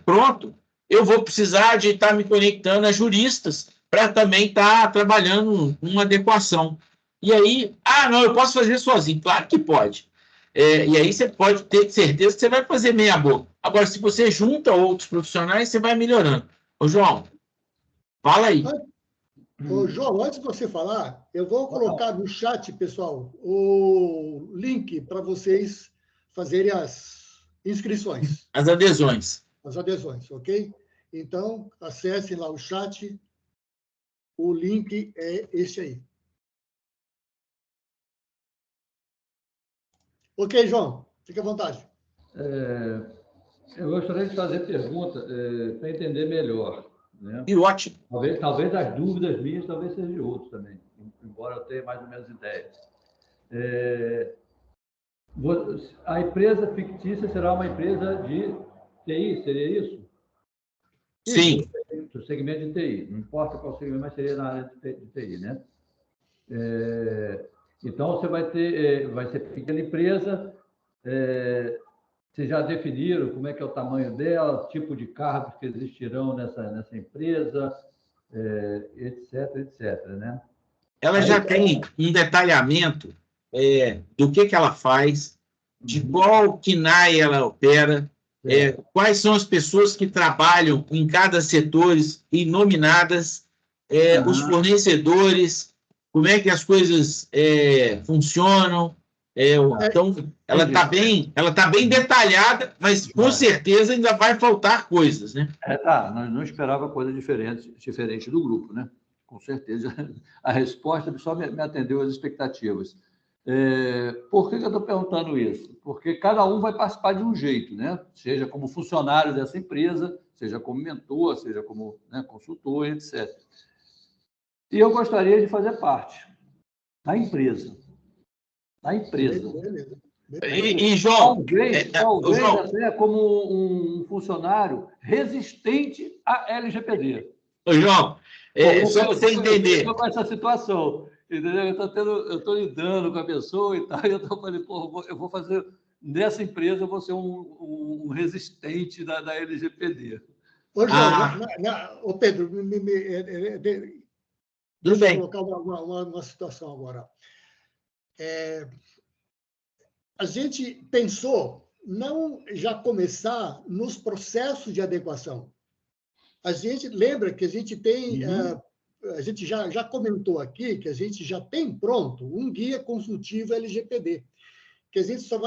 Speaker 1: pronto, eu vou precisar de estar me conectando a juristas para também estar trabalhando uma adequação. E aí, não, eu posso fazer sozinho. Claro que pode. E aí você pode ter certeza que você vai fazer meia boca. Agora, se você junta outros profissionais, você vai melhorando. Ô, João, fala aí.
Speaker 2: Ô, João, antes de você falar, eu vou colocar no chat, pessoal, o link para vocês fazerem as inscrições.
Speaker 1: As adesões.
Speaker 2: As adesões, ok? Então, acessem lá o chat. O link é esse aí. Ok, João, fique à vontade.
Speaker 5: Eu gostaria de fazer pergunta para entender melhor. Né?
Speaker 1: E ótimo.
Speaker 5: Talvez as dúvidas minhas, talvez sejam de outros também, embora eu tenha mais ou menos ideia. A empresa fictícia será uma empresa de TI, seria isso?
Speaker 1: Sim.
Speaker 5: Do segmento de TI, não importa qual segmento, mas seria na área de TI, né? Então, você vai ser pequena empresa, vocês já definiram como é que é o tamanho dela, tipo de cargos que existirão nessa empresa, etc., né?
Speaker 1: Ela já tem um detalhamento do que ela faz, de qual KNAI ela opera, quais são as pessoas que trabalham em cada setor e nominadas, os fornecedores, como é que as coisas funcionam. Então, ela está bem detalhada, mas com certeza ainda vai faltar coisas, né?
Speaker 5: Nós não esperava coisa diferente do grupo, né? Com certeza. A resposta só me atendeu às expectativas. Por que eu estou perguntando isso? Porque cada um vai participar de um jeito, né? Seja como funcionário dessa empresa, seja como mentor, seja como consultor, etc. E eu gostaria de fazer parte da empresa.
Speaker 2: Beleza.
Speaker 1: E João,
Speaker 5: talvez até como um funcionário resistente à LGPD.
Speaker 1: João, só você entender.
Speaker 5: Com essa situação, entendeu? Eu estou lidando com a pessoa e tal, e eu estou falando, eu vou fazer, nessa empresa, eu vou ser um resistente da LGPD.
Speaker 2: Ô, João, Pedro, deixa eu colocar uma situação agora. A gente pensou não já começar nos processos de adequação. A gente lembra que a gente tem, a gente já comentou aqui que a gente já tem pronto um guia consultivo LGPD, que a gente só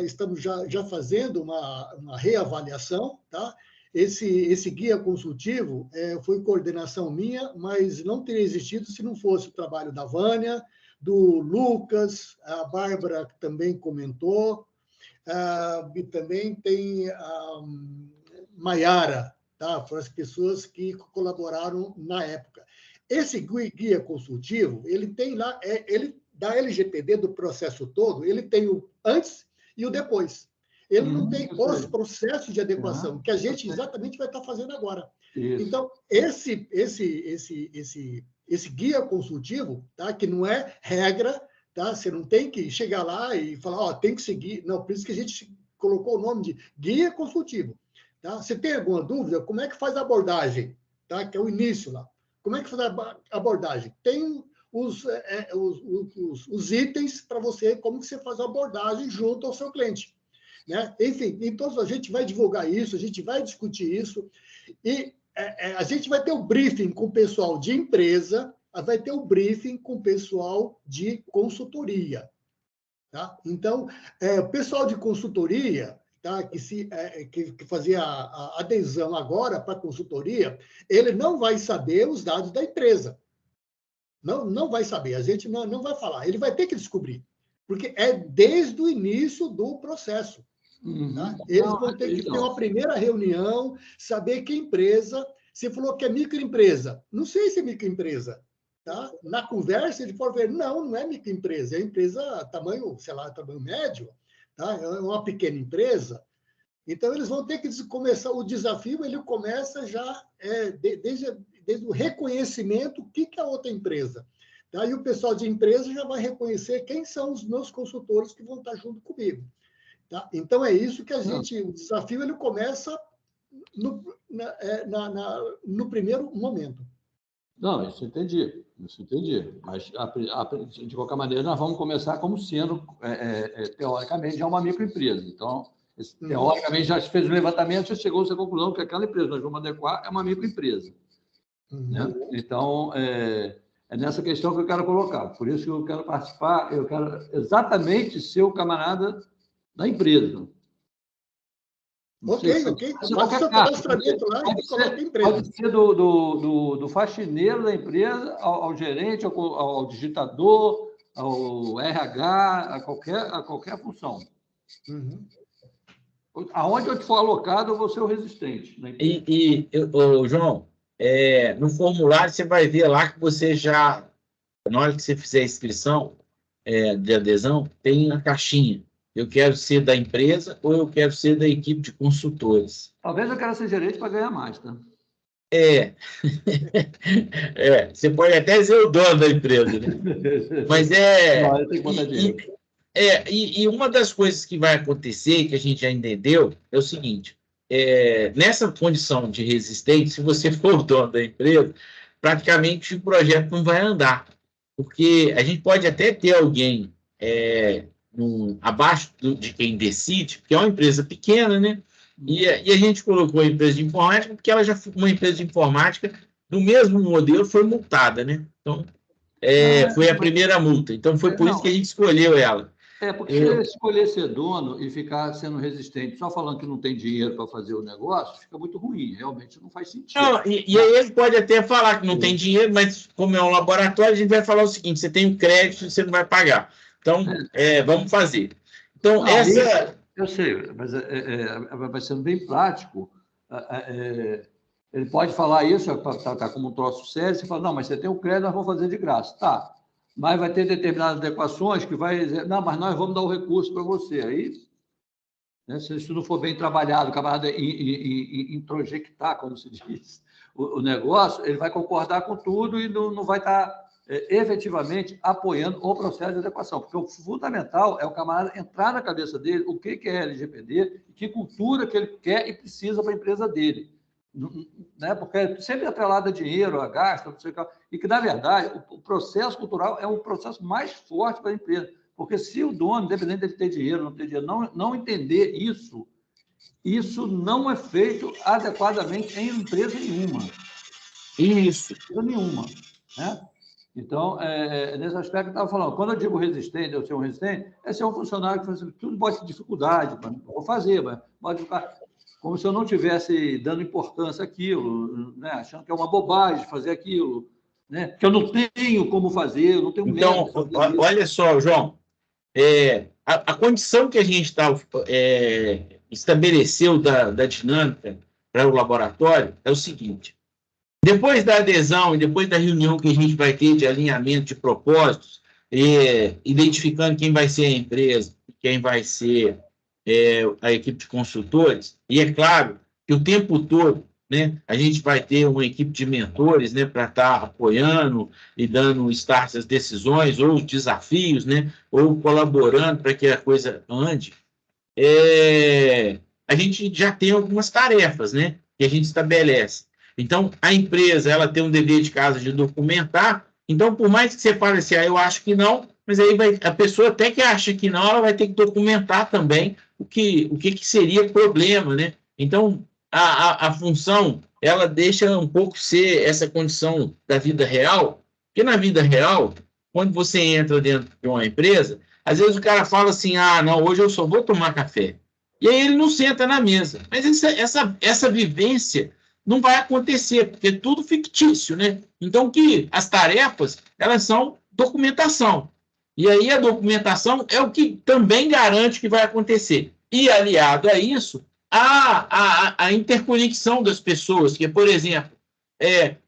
Speaker 2: estamos já fazendo uma reavaliação, tá? Esse guia consultivo foi coordenação minha, mas não teria existido se não fosse o trabalho da Vânia, do Lucas, a Bárbara também comentou, e também tem a Maiara, tá? Foram as pessoas que colaboraram na época. esse guia consultivo, ele tem lá, ele da LGPD, do processo todo, ele tem o antes e o depois. Ele não tem os processos de adequação, que a gente exatamente vai estar fazendo agora.
Speaker 5: Isso.
Speaker 2: Então, esse guia consultivo, tá? Que não é regra, tá? Você não tem que chegar lá e falar, ó, tem que seguir. Não, por isso que a gente colocou o nome de guia consultivo. Tá? Você tem alguma dúvida? Como é que faz a abordagem? Tá? Que é o início lá. Como é que faz a abordagem? Tem os itens para você, como que você faz a abordagem junto ao seu cliente. Né? Enfim, então a gente vai divulgar isso, a gente vai discutir isso, e a gente vai ter o briefing com o pessoal de empresa, vai ter o briefing com o pessoal de consultoria. Tá? Então, o pessoal de consultoria, tá? que fazia a adesão agora para a consultoria, ele não vai saber os dados da empresa. Não vai saber, a gente não vai falar, ele vai ter que descobrir, porque é desde o início do processo. Tá? Eles vão ter que ter uma primeira reunião, saber que empresa. Você falou que é microempresa. Não sei se é microempresa. Tá? Na conversa, ele pode ver, não é microempresa, é empresa tamanho, sei lá, tamanho médio, tá? É uma pequena empresa. Então, eles vão ter que começar, o desafio, ele começa já desde o reconhecimento, o que é a outra empresa. Tá? E o pessoal de empresa já vai reconhecer quem são os meus consultores que vão estar junto comigo. Tá? Então, é isso que o desafio, ele começa no primeiro momento.
Speaker 5: Não, isso entendi. Mas, de qualquer maneira, nós vamos começar como sendo, teoricamente, já uma microempresa. Então, teoricamente, já se fez o levantamento, já chegou-se à conclusão que aquela empresa que nós vamos adequar é uma microempresa. Né? Então, é nessa questão que eu quero colocar. Por isso que eu quero participar, eu quero exatamente ser o camarada da empresa.
Speaker 2: Ok. Pode ser o cadastramento lá e coloca a empresa.
Speaker 5: Pode ser do faxineiro da empresa ao gerente, ao digitador, ao RH, a qualquer função. Aonde eu for alocado, eu vou ser o resistente.
Speaker 1: João, no formulário você vai ver lá que você já, na hora que você fizer a inscrição de adesão, tem a caixinha. Eu quero ser da empresa ou eu quero ser da equipe de consultores.
Speaker 5: Talvez eu quero ser gerente para ganhar mais, tá?
Speaker 1: Você pode até ser o dono da empresa, né? Mas
Speaker 5: Não, eu tenho que botar dinheiro.
Speaker 1: E uma das coisas que vai acontecer, que a gente já entendeu, é o seguinte: nessa condição de resistente, se você for o dono da empresa, praticamente o projeto não vai andar. Porque a gente pode até ter alguém abaixo de quem decide, porque é uma empresa pequena, né? E a gente colocou a empresa de informática, porque ela já foi uma empresa de informática do mesmo modelo, foi multada, né? Então, foi a primeira multa. Então, foi por isso que a gente escolheu ela.
Speaker 5: Porque se escolher ser dono e ficar sendo resistente, só falando que não tem dinheiro para fazer o negócio, fica muito ruim, realmente não faz sentido.
Speaker 1: Não, e aí ele pode até falar que não tem dinheiro, mas como é um laboratório, a gente vai falar o seguinte: você tem um crédito, você não vai pagar. Então, vamos fazer. Então,
Speaker 5: eu sei, mas vai sendo bem prático. Ele pode falar isso, tá como um troço sério, você fala, não, mas você tem um crédito, nós vamos fazer de graça. Tá, mas vai ter determinadas adequações que vai dizer, não, mas nós vamos dar o recurso para você. Aí, né, se isso não for bem trabalhado, o camarada introjectar, como se diz, o negócio, ele vai concordar com tudo e não vai estar efetivamente apoiando o processo de adequação, porque o fundamental é o camarada entrar na cabeça dele o que é LGPD, que cultura que ele quer e precisa para a empresa dele. Né? Porque sempre atrelado a dinheiro, a gasto, não sei o que, e que, na verdade, o processo cultural é um processo mais forte para a empresa, porque se o dono, independente de ter dinheiro, não ter dinheiro, não entender isso não é feito adequadamente em empresa nenhuma.
Speaker 1: Isso.
Speaker 5: Empresa nenhuma. Né? Então, nesse aspecto que eu estava falando, quando eu digo resistente, eu ser um resistente, é ser um funcionário que faz tudo pode ter dificuldade, vou fazer, mas pode ficar como se eu não estivesse dando importância àquilo, né? Achando que é uma bobagem fazer aquilo, né? Que eu não tenho como fazer, eu não tenho medo.
Speaker 1: Então, olha só, João, a condição que a gente estabeleceu da dinâmica para o laboratório é o seguinte: Depois da adesão e depois da reunião que a gente vai ter de alinhamento de propósitos, identificando quem vai ser a empresa, quem vai ser a equipe de consultores, e é claro que o tempo todo, né, a gente vai ter uma equipe de mentores, né, para estar apoiando e dando start às decisões, ou os desafios, né, ou colaborando para que a coisa ande. A gente já tem algumas tarefas, né, que a gente estabelece. Então, a empresa ela tem um dever de casa de documentar. Então, por mais que você fale assim, eu acho que não, mas aí a pessoa até que acha que não, ela vai ter que documentar também o que seria problema, né? Então, a função, ela deixa um pouco ser essa condição da vida real, porque na vida real, quando você entra dentro de uma empresa, às vezes o cara fala assim, não, hoje eu só vou tomar café. E aí ele não senta na mesa. Mas essa vivência não vai acontecer, porque é tudo fictício, né? Então, as tarefas, elas são documentação. E aí a documentação é o que também garante que vai acontecer. E, aliado a isso, a interconexão das pessoas, que, por exemplo,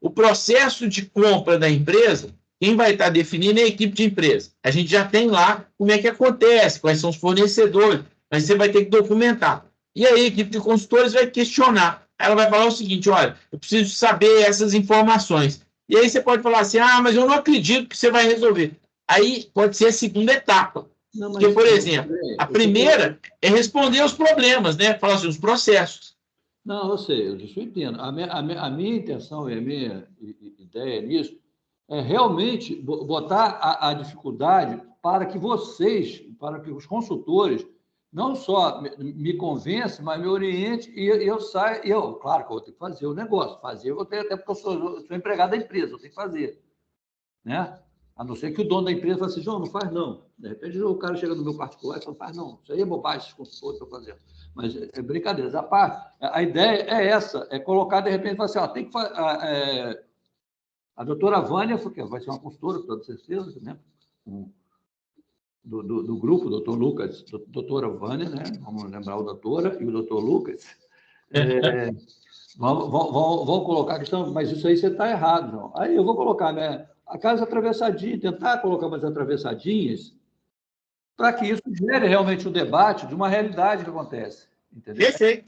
Speaker 1: o processo de compra da empresa, quem vai estar definindo é a equipe de empresa. A gente já tem lá como é que acontece, quais são os fornecedores, mas você vai ter que documentar. E aí a equipe de consultores vai questionar. Ela vai falar o seguinte, olha, eu preciso saber essas informações. E aí você pode falar assim, mas eu não acredito que você vai resolver. Aí pode ser a segunda etapa. Não, porque, por exemplo, a primeira é responder os problemas, né? Falar assim, os processos.
Speaker 5: Não, eu sei, isso eu entendo. A minha intenção e a minha ideia nisso é realmente botar a dificuldade para que vocês, para que os consultores, não só me convençam, mas me orientem e eu saia. Claro que eu vou ter que fazer o negócio, eu tenho, até porque eu sou empregado da empresa, eu tenho que fazer. Né? A não ser que o dono da empresa fale assim, João, não faz não. De repente o cara chega no meu particular e fala, faz não, isso aí é bobagem, esses consultores estão fazendo. Mas é brincadeira. A ideia é essa, é colocar, de repente, falar assim, tem que fazer... A doutora Vânia, que vai ser uma consultora, com toda certeza, né? Do grupo, doutor Lucas, doutora Vânia, né? Vamos lembrar o doutora e o doutor Lucas. Vão colocar a questão, mas isso aí você está errado, João. Aí eu vou colocar, né? A casa atravessadinha, tentar colocar umas atravessadinhas para que isso gere realmente um debate de uma realidade que acontece. Entendeu?
Speaker 1: Perfeito.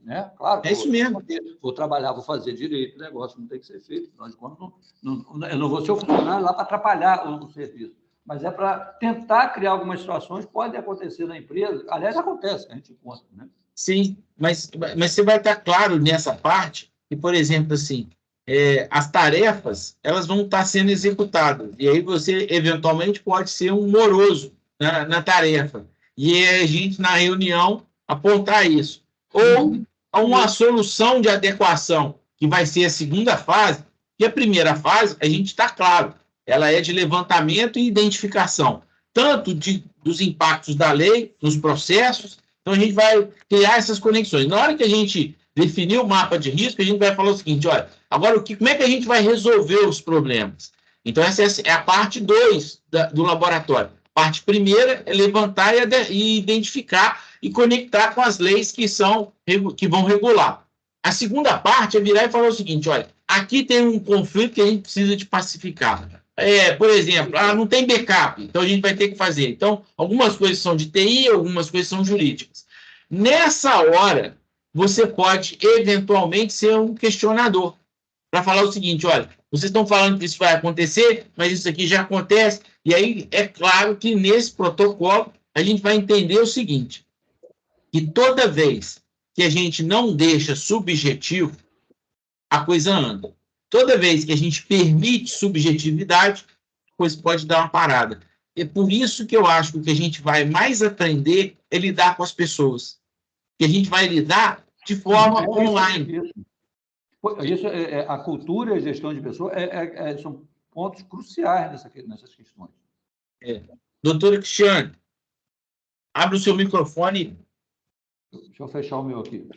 Speaker 5: Né? Claro,
Speaker 1: é isso mesmo.
Speaker 5: Vou trabalhar, vou fazer direito, o negócio não tem que ser feito. Eu não vou ser o funcionário lá para atrapalhar o serviço, mas é para tentar criar algumas situações que podem acontecer na empresa. Aliás, acontece, a gente encontra, né?
Speaker 1: Sim, mas você vai estar claro nessa parte que, por exemplo, assim, as tarefas elas vão estar sendo executadas, e aí você, eventualmente, pode ser um moroso na tarefa, e a gente, na reunião, apontar isso. Ou uma solução de adequação, que vai ser a segunda fase, e a primeira fase, a gente está claro, ela é de levantamento e identificação, tanto dos impactos da lei, nos processos. Então, a gente vai criar essas conexões. Na hora que a gente definir o mapa de risco, a gente vai falar o seguinte, olha, agora como é que a gente vai resolver os problemas? Então, essa é a parte 2 do laboratório. A parte primeira é levantar e identificar e conectar com as leis que vão regular. A segunda parte é virar e falar o seguinte, olha, aqui tem um conflito que a gente precisa de pacificar. Por exemplo, não tem backup, então a gente vai ter que fazer. Então, algumas coisas são de TI, algumas coisas são jurídicas. Nessa hora, você pode, eventualmente, ser um questionador, para falar o seguinte, olha, vocês estão falando que isso vai acontecer, mas isso aqui já acontece, e aí é claro que nesse protocolo a gente vai entender o seguinte, que toda vez que a gente não deixa subjetivo, a coisa anda. Toda vez que a gente permite subjetividade, a coisa pode dar uma parada. É por isso que eu acho que o que a gente vai mais aprender é lidar com as pessoas. Que a gente vai lidar de forma online.
Speaker 5: Isso a cultura e a gestão de pessoas são pontos cruciais nessas questões.
Speaker 1: Doutora Cristiane, abre o seu microfone.
Speaker 5: Deixa eu fechar o meu aqui.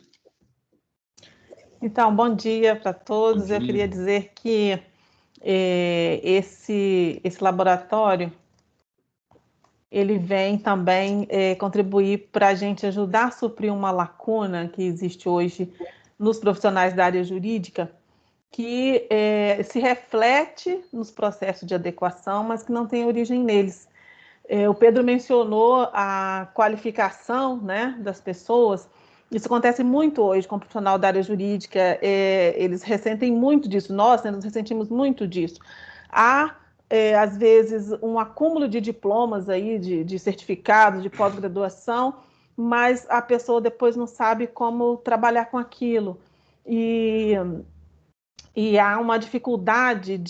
Speaker 6: Então, bom dia para todos. Bom dia. Eu queria dizer que esse laboratório ele vem também contribuir para a gente ajudar a suprir uma lacuna que existe hoje nos profissionais da área jurídica, que se reflete nos processos de adequação, mas que não tem origem neles. O Pedro mencionou a qualificação, né, das pessoas. Isso acontece muito hoje com o profissional da área jurídica, eles ressentem muito disso, nós ressentimos muito disso. Há, às vezes, um acúmulo de diplomas aí, de certificados, de pós-graduação, mas a pessoa depois não sabe como trabalhar com aquilo. E há uma dificuldade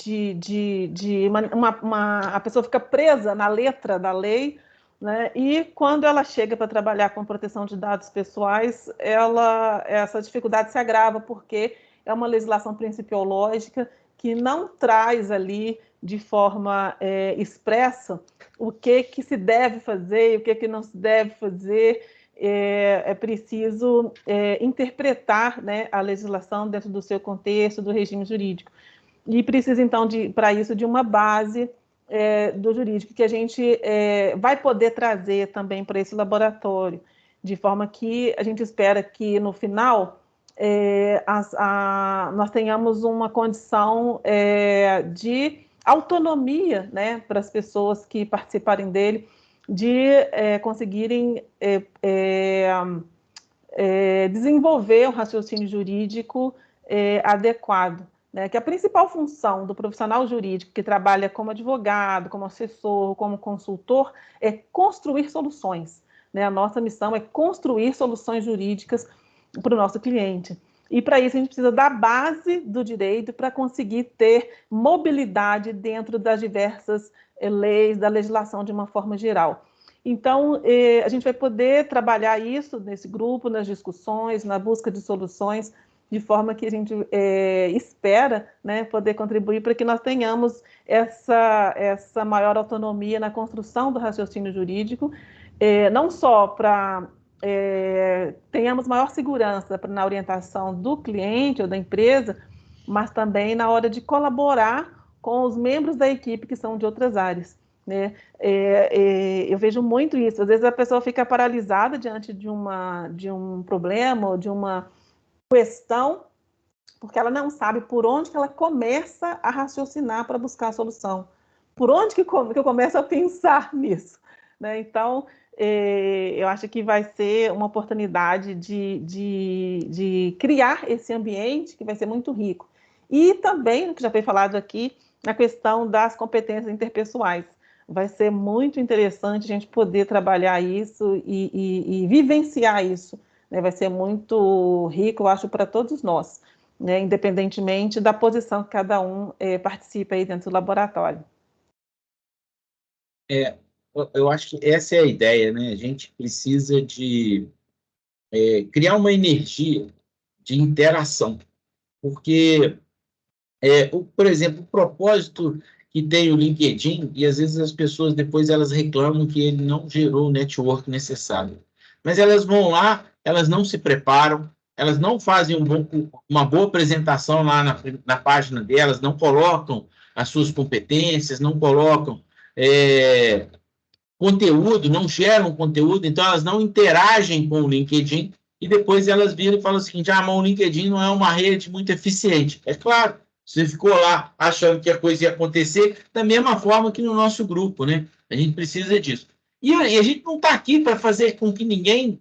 Speaker 6: a pessoa fica presa na letra da lei, né? E quando ela chega para trabalhar com proteção de dados pessoais, essa dificuldade se agrava, porque é uma legislação principiológica que não traz ali de forma expressa o que se deve fazer e o que não se deve fazer. É preciso interpretar, né, a legislação dentro do seu contexto, do regime jurídico. E precisa, então, para isso, de uma base do jurídico, que a gente vai poder trazer também para esse laboratório, de forma que a gente espera que, no final, nós tenhamos uma condição de autonomia, né, para as pessoas que participarem dele, de conseguirem desenvolver um raciocínio jurídico adequado, né? Que a principal função do profissional jurídico que trabalha como advogado, como assessor, como consultor, é construir soluções, né? A nossa missão é construir soluções jurídicas para o nosso cliente. E, para isso, a gente precisa da base do direito para conseguir ter mobilidade dentro das diversas leis, da legislação de uma forma geral. Então, a gente vai poder trabalhar isso nesse grupo, nas discussões, na busca de soluções, de forma que a gente espera, né, poder contribuir para que nós tenhamos essa maior autonomia na construção do raciocínio jurídico, não só para tenhamos maior segurança na orientação do cliente ou da empresa, mas também na hora de colaborar com os membros da equipe que são de outras áreas, né? Eu vejo muito isso. Às vezes a pessoa fica paralisada diante de um problema ou de uma questão, porque ela não sabe por onde que ela começa a raciocinar para buscar a solução. Por onde que eu começo a pensar nisso, né? Então, eu acho que vai ser uma oportunidade de criar esse ambiente que vai ser muito rico. E também, que já foi falado aqui, a questão das competências interpessoais. Vai ser muito interessante a gente poder trabalhar isso e vivenciar isso, né? Vai ser muito rico, eu acho, para todos nós, né? Independentemente da posição que cada um participa aí dentro do laboratório.
Speaker 1: Eu acho que essa é a ideia, né? A gente precisa de criar uma energia de interação, porque, por exemplo, o propósito que tem o LinkedIn, e às vezes as pessoas depois elas reclamam que ele não gerou o network necessário, mas elas vão lá, elas não se preparam, elas não fazem uma boa apresentação lá na página delas, não colocam as suas competências, não colocam conteúdo, não geram conteúdo, então elas não interagem com o LinkedIn, e depois elas viram e falam o seguinte: mas o LinkedIn não é uma rede muito eficiente. É claro, você ficou lá achando que a coisa ia acontecer da mesma forma que no nosso grupo, né? A gente precisa disso. E a gente não está aqui para fazer com que ninguém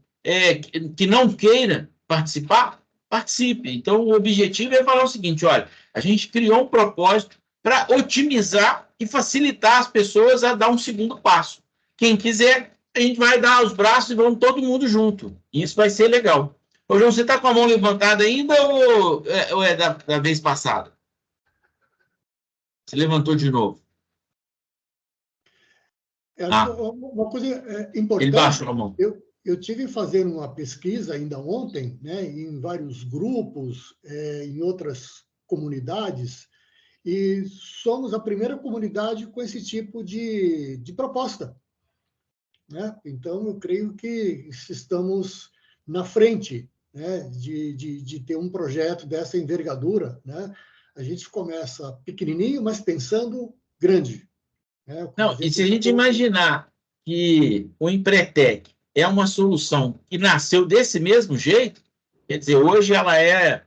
Speaker 1: que não queira participar, participe. Então, o objetivo é falar o seguinte: olha, a gente criou um propósito para otimizar e facilitar as pessoas a dar um segundo passo. Quem quiser, a gente vai dar os braços e vamos todo mundo junto. Isso vai ser legal. Ô, João, você está com a mão levantada ainda ou é da vez passada? Você levantou de novo.
Speaker 2: Uma coisa importante.
Speaker 1: Ele baixou a mão.
Speaker 2: Eu tive fazendo uma pesquisa ainda ontem, né, em vários grupos, em outras comunidades, e somos a primeira comunidade com esse tipo de proposta, né? Então, eu creio que estamos na frente, né, de ter um projeto dessa envergadura, né? A gente começa pequenininho, mas pensando grande, né?
Speaker 1: Não, e se a gente imaginar que o Empretec é uma solução que nasceu desse mesmo jeito, quer dizer, hoje ela é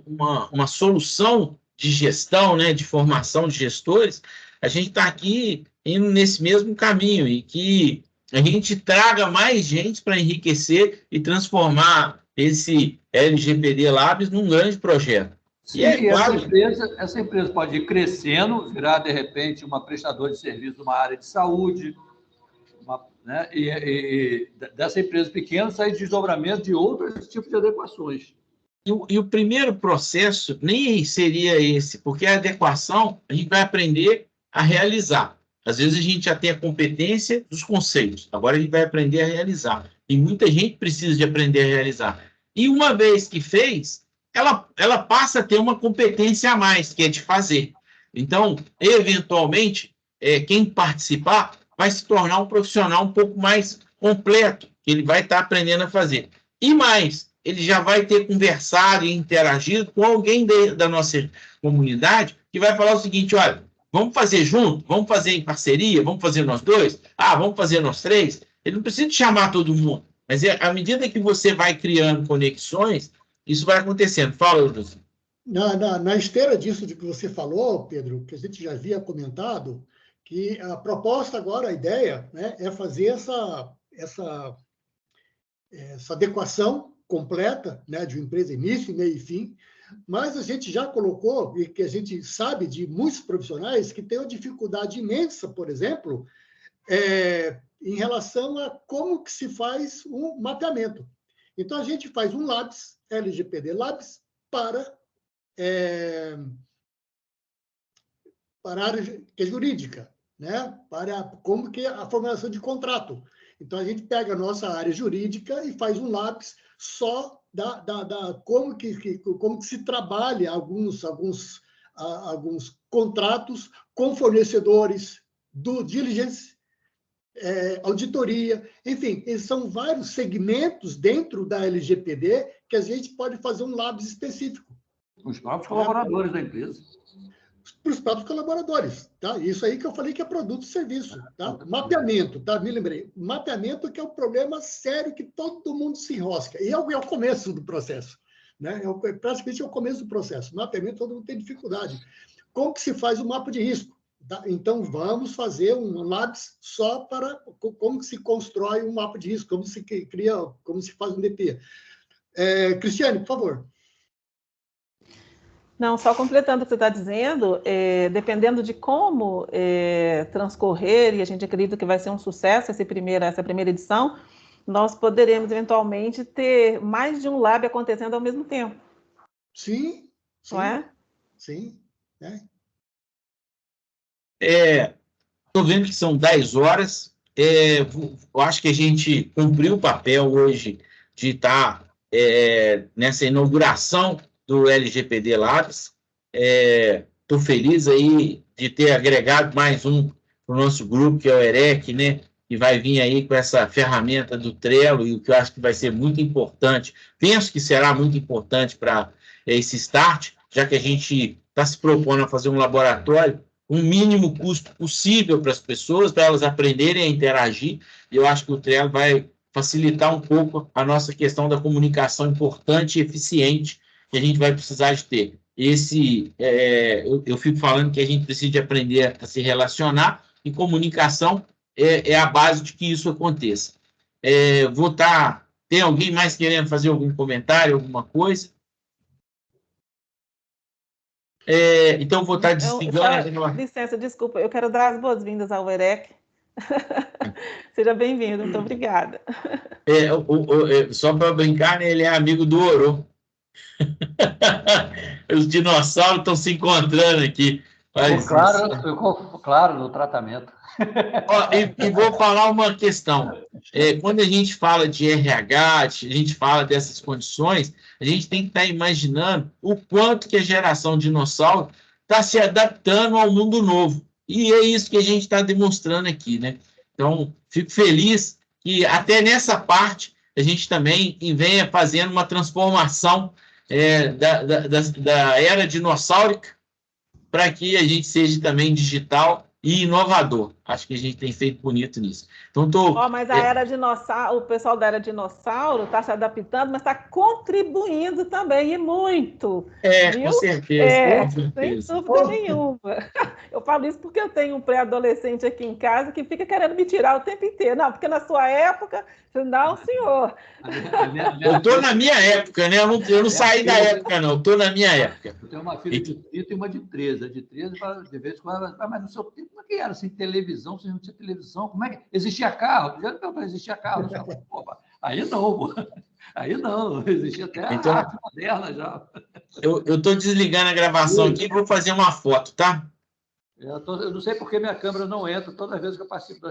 Speaker 1: uma solução de gestão, né, de formação de gestores, a gente está aqui indo nesse mesmo caminho e que a gente traga mais gente para enriquecer e transformar esse LGPD Labs num grande projeto.
Speaker 5: Sim, e essa empresa pode ir crescendo, virar, de repente, uma prestadora de serviço numa área de saúde, né? E dessa empresa pequena sair desdobramento de outros tipos de adequações.
Speaker 1: E o primeiro processo nem seria esse, porque a adequação a gente vai aprender a realizar. Às vezes a gente já tem a competência dos conceitos, agora a gente vai aprender a realizar. E muita gente precisa de aprender a realizar. E uma vez que fez, ela passa a ter uma competência a mais, que é de fazer. Então, eventualmente, quem participar vai se tornar um profissional um pouco mais completo, que ele vai estar aprendendo a fazer. E mais, ele já vai ter conversado e interagido com alguém da nossa comunidade que vai falar o seguinte, olha, vamos fazer junto? Vamos fazer em parceria? Vamos fazer nós dois? Vamos fazer nós três? Ele não precisa chamar todo mundo, mas à medida que você vai criando conexões, isso vai acontecendo. Fala, Luiz.
Speaker 2: Na esteira disso de que você falou, Pedro, que a gente já havia comentado, que a proposta agora, a ideia, né, é fazer essa adequação completa, né, de uma empresa início, meio e fim, mas a gente já colocou, e que a gente sabe de muitos profissionais que têm uma dificuldade imensa, por exemplo, em relação a como que se faz um mapeamento. Então, a gente faz um Labs, LGPD Labs, para a área jurídica, né? Para como que a formulação de contrato. Então, a gente pega a nossa área jurídica e faz um Labs só como que se trabalha alguns contratos com fornecedores, do diligence, auditoria, enfim, são vários segmentos dentro da LGPD que a gente pode fazer um Labs específico.
Speaker 5: Os próprios colaboradores da empresa.
Speaker 2: Para os próprios colaboradores, tá? Isso aí que eu falei que é produto e serviço, tá? Mapeamento, tá? Me lembrei. Mapeamento que é um problema sério que todo mundo se enrosca. E é o começo do processo, né? Praticamente é o começo do processo. Mapeamento todo mundo tem dificuldade. Como que se faz o mapa de risco? Tá? Então, vamos fazer um Labs só para como que se constrói um mapa de risco, como se cria, como se faz um DP. Cristiane, por favor.
Speaker 6: Não, só completando o que você está dizendo, dependendo de como transcorrer, e a gente acredita que vai ser um sucesso essa primeira edição, nós poderemos eventualmente ter mais de um lab acontecendo ao mesmo tempo.
Speaker 2: Sim.
Speaker 6: Não é?
Speaker 2: Sim.
Speaker 1: Estou vendo que são 10 horas. Eu acho que a gente cumpriu o papel hoje de estar nessa inauguração do LGPD Labs. Estou feliz aí de ter agregado mais um para o nosso grupo, que é o EREC, né? Que vai vir aí com essa ferramenta do Trello, e o que eu acho que vai ser muito importante, penso que será muito importante para esse start, já que a gente está se propondo a fazer um laboratório, um mínimo custo possível para as pessoas, para elas aprenderem a interagir, e eu acho que o Trello vai facilitar um pouco a nossa questão da comunicação importante e eficiente que a gente vai precisar de ter. Eu fico falando que a gente precisa de aprender a se relacionar, e comunicação é a base de que isso aconteça. Tem alguém mais querendo fazer algum comentário, alguma coisa? Então, vou estar desligando.
Speaker 6: Licença, desculpa, eu quero dar as boas-vindas ao EREC. Seja bem-vindo, muito obrigada.
Speaker 1: Só para brincar, né, ele é amigo do Oro. Os dinossauros estão se encontrando aqui.
Speaker 5: Ficou claro no tratamento.
Speaker 1: E vou falar uma questão. Quando a gente fala de RH, a gente fala dessas condições, a gente tem que estar imaginando o quanto que a geração dinossauro está se adaptando ao mundo novo. E é isso que a gente está demonstrando aqui, né? Então, fico feliz que até nessa parte a gente também venha fazendo uma transformação da era dinossáurica para que a gente seja também digital e inovador. Acho que a gente tem feito bonito nisso. Então,
Speaker 6: mas a era dinossauro, o pessoal da era dinossauro está se adaptando, mas está contribuindo também, e muito.
Speaker 1: Viu? Com certeza, com certeza.
Speaker 6: Sem dúvida nenhuma. Eu falo isso porque eu tenho um pré-adolescente aqui em casa que fica querendo me tirar o tempo inteiro. Não, porque na sua época, não, senhor.
Speaker 1: Eu estou na minha época, né? Eu não saí da época, não. Eu estou na minha época.
Speaker 5: Eu tenho uma filha de 30 e uma de 13. A de 13, de vez em quando, mas no seu tempo, como é que era? Sem televisão, sem não tinha televisão, como é que... Existia carro? Já não existia carro. Aí não, aí não. Existia até a arte moderna já.
Speaker 1: Eu estou desligando a gravação aqui e vou fazer uma foto, tá?
Speaker 5: Eu não sei porque minha câmera não entra toda vez que eu participo da